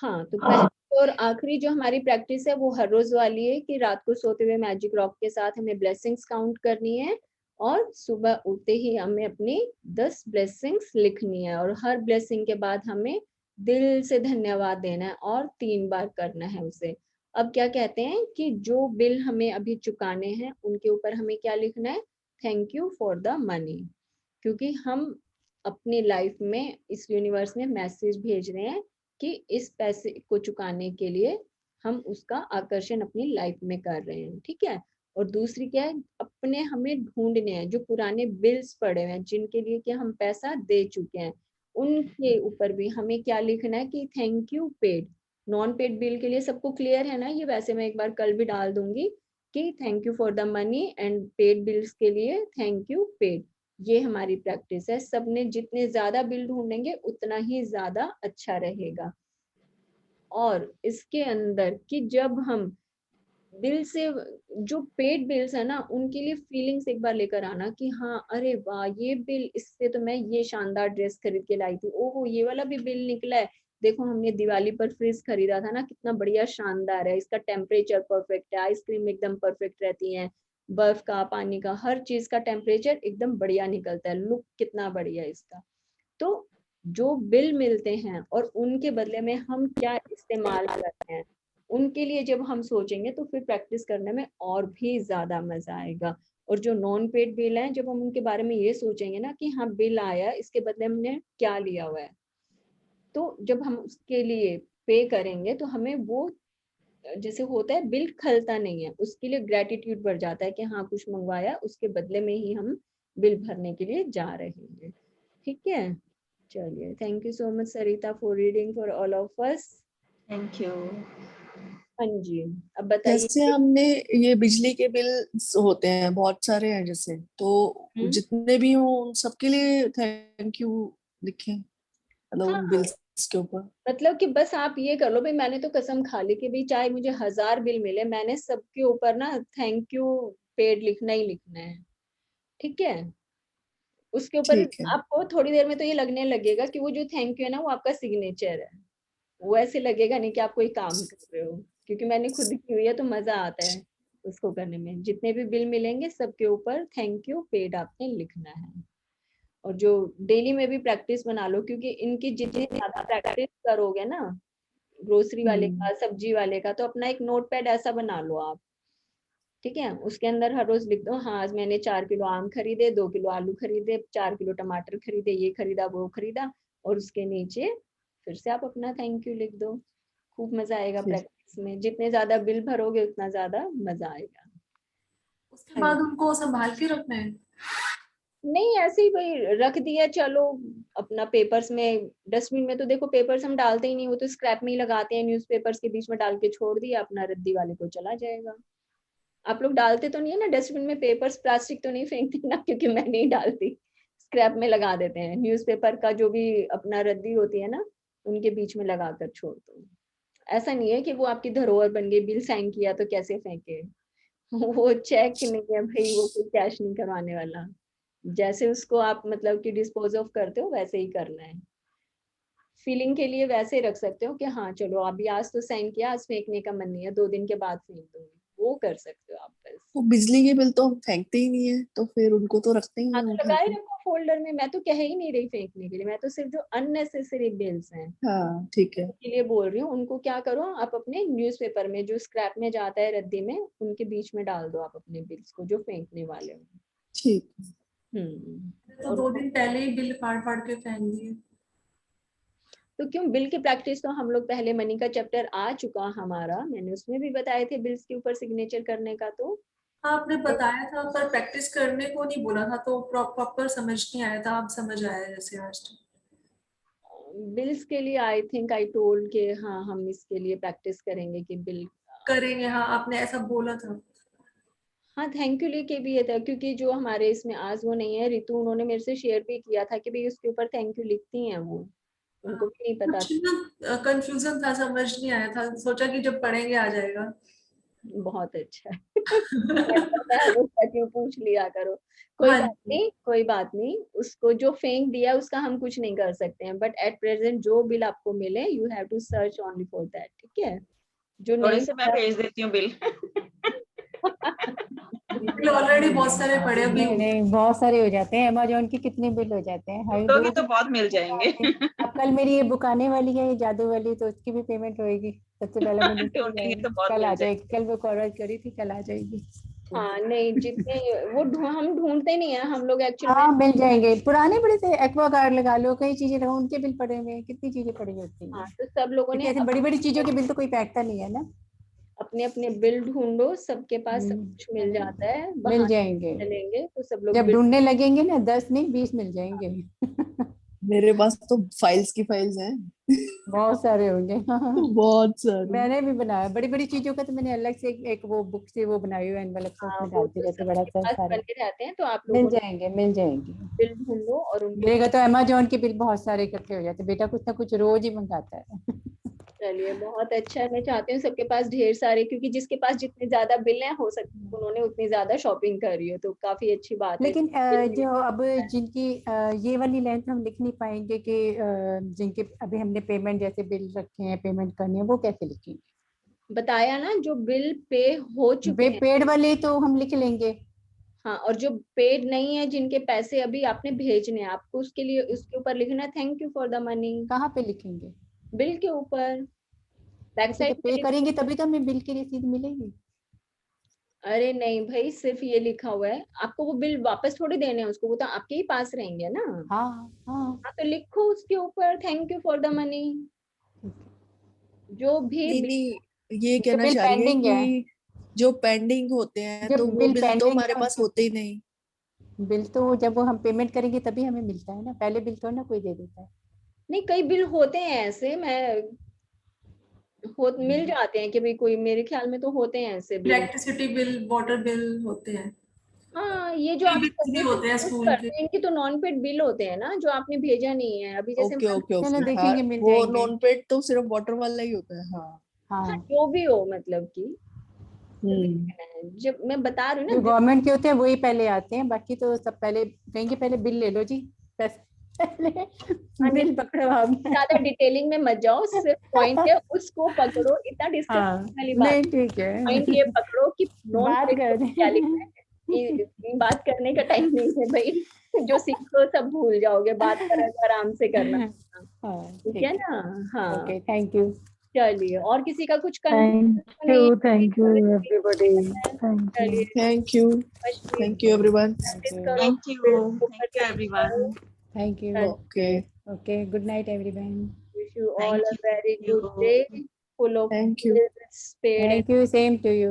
हाँ, तो पहली और आखिरी जो हमारी प्रैक्टिस है वो हर रोज वाली है कि रात को सोते हुए मैजिक रॉक के साथ हमें ब्लेसिंग्स काउंट करनी है और सुबह उठते ही हमें अपनी 10 ब्लेसिंग्स लिखनी है और हर ब्लेसिंग के बाद हमें दिल से धन्यवाद देना है और 3 बार करना है उसे। अब क्या कहते हैं कि जो बिल हमें अभी चुकाने हैं उनके ऊपर हमें क्या लिखना है, thank you for the money, क्योंकि हम अपनी लाइफ में इस यूनिवर्स में मैसेज भेज रहे हैं कि इस पैसे को चुकाने के लिए हम उसका आकर्षण अपनी लाइफ में कर रहे हैं, ठीक है। और दूसरी क्या है, अपने हमें ढूंढने हैं जो पुराने बिल्स पड़े हुए हैं जिनके लिए कि हम पैसा दे चुके हैं, उनके ऊपर भी हमें क्या लिखना है कि thank you paid. Non paid bill के लिए सबको क्लियर है ना ये, वैसे मैं एक बार कल भी डाल दूंगी कि thank you for the money and paid bills के लिए थैंक यू पेड। ये हमारी प्रैक्टिस है, सबने जितने ज्यादा बिल ढूंढेंगे उतना ही ज्यादा अच्छा रहेगा। और इसके अंदर कि जब हम दिल से जो पेड बिल्स है ना उनके लिए फीलिंग्स एक बार लेकर आना कि हाँ अरे वाह ये बिल, इससे तो मैं ये शानदार ड्रेस खरीद के लाई थी, ओहो ये वाला भी बिल निकला है, देखो हमने दिवाली पर फ्रिज खरीदा था ना कितना बढ़िया शानदार है, इसका टेम्परेचर परफेक्ट है, आइसक्रीम एकदम परफेक्ट रहती है, बर्फ का पानी का हर चीज का टेम्परेचर एकदम बढ़िया निकलता है, लुक कितना बढ़िया है इसका। तो जो बिल मिलते हैं और उनके बदले में हम क्या इस्तेमाल करते हैं उनके लिए जब हम सोचेंगे तो फिर प्रैक्टिस करने में और भी ज्यादा मजा आएगा। और जो नॉन पेड बिल है जब हम उनके बारे में ये सोचेंगे ना कि हाँ बिल आया इसके बदले हमने क्या लिया हुआ है, तो जब हम उसके लिए पे करेंगे तो हमें वो जैसे होता है बिल खलता नहीं है, उसके लिए ग्रेटिट्यूड बढ़ जाता है कि हाँ कुछ मंगवाया उसके बदले में ही हम बिल भरने के लिए जा रहे हैं, ठीक है। चलिए, thank you so much Sarita for reading for all of us. Thank you. हाँ जी, अब बताइए। जैसे हमने ये बिजली के बिल होते हैं बहुत सारे हैं जैसे, तो जितने भी हो उन सबके लिए थैंक यू लिखें, मतलब हाँ उन बिल्स के ऊपर। मतलब कि बस आप ये कर लो भाई, मैंने तो कसम खा ली कि भाई चाहे मुझे 1000 बिल मिले मैंने सबके ऊपर ना थैंक यू पेड लिखना ही लिखना है, ठीक है। उसके ऊपर ठीक है। आपको थोड़ी देर में तो ये लगने लगेगा कि वो जो थैंक यू है ना वो आपका सिग्नेचर है, वो ऐसे लगेगा नहीं कि आप कोई काम कर रहे हो, क्योंकि मैंने खुद की हुई है तो मजा आता है उसको करने में। जितने भी बिल मिलेंगे सबके ऊपर थैंक यू पेड आपने लिखना है। और जो डेली में भी प्रैक्टिस बना लो, क्योंकि इनकी जितनी ज्यादा प्रैक्टिस करोगे ना, ग्रोसरी वाले का सब्जी वाले का, तो अपना एक नोटपैड ऐसा बना लो आप, ठीक है। उसके अंदर हर रोज लिख दो हाँ आज मैंने 4 किलो आम खरीदे, 2 किलो आलू खरीदे, 4 किलो टमाटर खरीदे, ये खरीदा वो खरीदा, और उसके नीचे फिर से आप अपना थैंक यू लिख दो। खूब मजा आएगा ठीक। प्रैक्टिस में, जितने ज्यादा बिल भरोगे उतना ज्यादा मजा आएगा। उसके बाद उनको संभाल के रखना है? नहीं ऐसे ही भाई रख दिया चलो अपना पेपर्स में, डस्टबिन में तो देखो पेपर्स हम डालते ही नहीं, वो तो स्क्रैप में ही लगाते हैं, न्यूज़पेपर्स के बीच में डाल के छोड़ दिया, अपना रद्दी वाले को चला जाएगा। आप लोग डालते तो नहीं है ना डस्टबिन में पेपर्स, प्लास्टिक तो नहीं फेंकते ना, क्योंकि मैं नहीं डालती, स्क्रैप में लगा देते हैं, न्यूज़पेपर का जो भी अपना रद्दी होती है ना उनके बीच में लगा कर छोड़ दो। ऐसा नहीं है कि वो आपकी धरोहर बन गई, बिल साइन किया तो कैसे फेंके, वो चेक नहीं है भाई, वो कोई कैश नहीं करवाने वाला, जैसे उसको आप मतलब कि डिस्पोज ऑफ करते हो वैसे ही करना है। फीलिंग के लिए वैसे रख सकते हो कि हाँ चलो अभी आज तो साइन किया, आज फेंकने का मन नहीं है, 2 दिन के बाद फेंक दूंगी, वो कर सकते हो आप बस। तो बिजली के बिल तो हम फेंकते ही नहीं है, तो फिर उनको तो रखते ही हाँ हैं तो उठा लगाए के। रखो फोल्डर में, मैं तो कह ही नहीं रही फेंकने के लिए, मैं तो सिर्फ जो अननेसेसरी बिल्स हैं हाँ ठीक है। के लिए बोल रही हूँ, उनको क्या करो आप अपने न्यूज़पेपर में जो स्क्रैप में जाता है रद्दी में, उनके बीच में डाल दो आप अपने बिल्स को जो फेंकने वाले हो। ठीक। तो और 2 दिन पहले ही बिल फाड़ फाड़ के फेंक दिए। तो क्यों, बिल की प्रैक्टिस तो हम लोग पहले मनी का चैप्टर आ चुका हमारा, मैंने उसमें भी बताए थे बिल्स के ऊपर सिग्नेचर करने का। तो आपने बताया था पर प्रैक्टिस करने को नहीं बोला था, तो प्रॉपर समझ नहीं आया था, अब समझ आया जैसे आज। बिल्स के लिए आई थिंक आई टोल्ड के हाँ हम इसके लिए प्रैक्टिस करेंगे कि बिल करेंगे। हाँ, आपने ऐसा बोला था। हाँ थैंक यू लेके भी ये था, क्योंकि जो हमारे इसमें आज वो नहीं है रितु, उन्होंने मेरे से शेयर भी किया था कि भाई उसके ऊपर थैंक यू लिखती हैं वो, उनको भी नहीं पता कुछ ना कंफ्यूजन था, समझ नहीं आया था, सोचा कि जब पढ़ेंगे आ जाएगा। बहुत अच्छा है। मैं पता है वो क्यों पूछ लिया करो, कोई हाँ बात जी। नहीं कोई बात नहीं, उसको जो फेंक दिया उसका हम कुछ नहीं कर सकते हैं, बट एट प्रेजेंट जो बिल आपको मिले you have to search only for that, ठीक है, जो थोड़े नहीं से मैं भेज देती हूँ बिल। बिल ऑलरेडी बहुत सारे पड़े भी नहीं नहीं, बहुत सारे हो जाते हैं, अमेजोन के कितने बिल हो जाते हैं, हर लोगी दो तो बहुत मिल जाएंगे। अब कल मेरी ये बुक आने वाली है, ये जादू वाली, तो उसकी भी पेमेंट होएगी, सबसे पहले मैंने उसकी ढूंढेंगे जाएगी, तो बहुत कल मिल आ जाएंगे। जाएगी, कल बुक ऑर्डर करी थी, कल आ जाएगी। हाँ नहीं जितने वो हम ढूंढते नहीं है हम लोग एक्चुअल में। हाँ मिल जाएंगे, पुराने बड़े थे, एक्वागार्ड लगा लो, कई चीजें लगाओ, उनके बिल पड़े हुए हैं, कितनी चीजें पड़ी होती हैं, हाँ तो सब लोगों क्योंकि ने ऐसी बड़ी बड़ी चीजों के बिल तो कोई फेंकता नहीं है ना। अपने अपने बिल ढूंढो, सबके पास सब कुछ मिल जाता है, मिल बाहर जाएंगे, चलेंगे तो सब लोग जब बिल। ढूंढने लगेंगे ना 10 नहीं 20 मिल जाएंगे। मेरे पास तो फाइल्स की फाइल्स हैं। बहुत सारे होंगे। बहुत सारे। मैंने भी बनाया, बड़ी बड़ी चीजों का तो मैंने अलग से एक वो बुक से वो बनाई हुई है, एनवेलप से हाँ उसमें वो डालती तो रहती, बड़ा सबके सा पास सारे बने रहते हैं, तो आप मिल लोगों जाएंगे, मिल जाएंगे। ने बिल ढूंढो और उनके। मेरे का तो अमेजोन के बिल बहुत सारे इकट्ठे हो जाते, बेटा कुछ ना कुछ रोज ही मंगाता है। चलिए बहुत अच्छा है, मैं चाहती हूँ सबके पास ढेर सारे, क्योंकि जिसके पास जितने ज्यादा बिल हैं हो सकता है उन्होंने उतनी ज्यादा शॉपिंग करी हो, तो काफी अच्छी बात है। लेकिन जो अब जिनकी ये वाली लेंथ हम लिख नहीं पाएंगे कि जिनके अभी हमने पेमेंट जैसे बिल रखे हैं, पेमेंट करनी है, वो कैसे लिखेंगे? बताया ना जो बिल पे हो चुके वे हैं। पेड वाले तो हम लिख लेंगे। हाँ और जो पेड नहीं है जिनके पैसे अभी आपने भेजने हैं, आपको उसके लिए उसके ऊपर लिखना है thank you for the money, कहाँ पे लिखेंगे? बिल के ऊपर बैक अच्छा, तो साइड पे में लिखो। करेंगे तभी तो हमें बिल की रसीद मिलेगी। अरे नहीं भाई, सिर्फ ये लिखा हुआ है, आपको वो बिल वापस थोड़ी देने हैं उसको, वो तो आपके ही पास रहेंगे ना। हाँ हाँ। हाँ तो लिखो उसके ऊपर thank you for the money, जो भी नहीं बिल। नहीं, ये जो कहना बिल चाह रही है पेंडिंग है, कि जो पेंडिंग होते हैं जो तो वो बिल बिल तो पेंडिंग हमारे है पास उनके होते ही नहीं। बिल तो जब वो हम पेमेंट करेंगे तभी हमें मिलता है ना, पहले बिल तो ना कोई दे देता है। नहीं कई बिल होते हैं ऐसे, मैं मिल जाते हैं कि भाई कोई, मेरे ख्याल में तो होते हैं ऐसे bill. Electricity bill, water bill होते हैं। हाँ ये जो स्कूल आप बिल्स भी सर्विस होते हैं, यूज स्कूल के। करते हैं इनकी तो नॉन पेड बिल होते हैं ना, जो आपने भेजा नहीं है अभी, जैसे ओके मान ओके चलो ओके, हाँ। देखेंगे, मिल वो जाएंगे। नॉन पेड तो सिर्फ वाटर वाला ही होता है, हाँ। हाँ हाँ, जो भी हो मतलब कि तो हम्म। देखना है, जब मैं बता रही हूँ जो ना गवर्नमेंट के होते हैं वही पहले आते हैं, बाकी तो सब पहले कहेंगे पहले बिल ले लो जी, पहले हाँ, नहीं बिल पकड़ो आप। ज्यादा डिटेलिंग में मत जाओ, सिर्फ पॉइंट है उसको पकड़ो, इतना डिस्कस हाँ वाली बात, नहीं, ठीक पॉइंट ये है। पकड़ो कि नॉन बात पेड कर रहे क्या लिखना हैं। है, ये बात करने का टाइम नहीं है भाई, जो सीखो सब भूल जाओगे, बात करें तो आराम से करना, हाँ ठीक है ठीक ना। है, हाँ ओके, थैंक यू। चलिए, और किसी का कुछ कंफ्यूजन नहीं थैंक यू एवरीबॉडी, है? Thank you. चलिए थैंक यू। मछली thank you everyone. Thank practice you. करो, थैंक फिर यू, ऊपर थैंक यू क्लास करो। Everyone. Thank you. Okay. Okay, good night everyone. Wish you all thank a very you. Good day full of thank you. paid and thank you, same to you.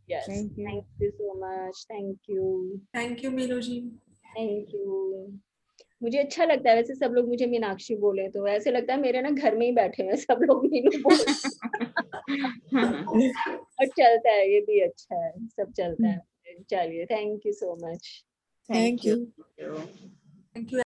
yes, thank you. thank you so much, thank you, thank you Meenu ji. thank you। मुझे अच्छा लगता है वैसे, सब लोग मुझे मीनाक्षी बोले तो ऐसे लगता है मेरे ना घर में ही बैठे हैं सब लोग मीनू बोल। और चलता है, ये भी अच्छा है, सब चलता है। चलिए thank you so much. Thank you. Thank you. Thank you.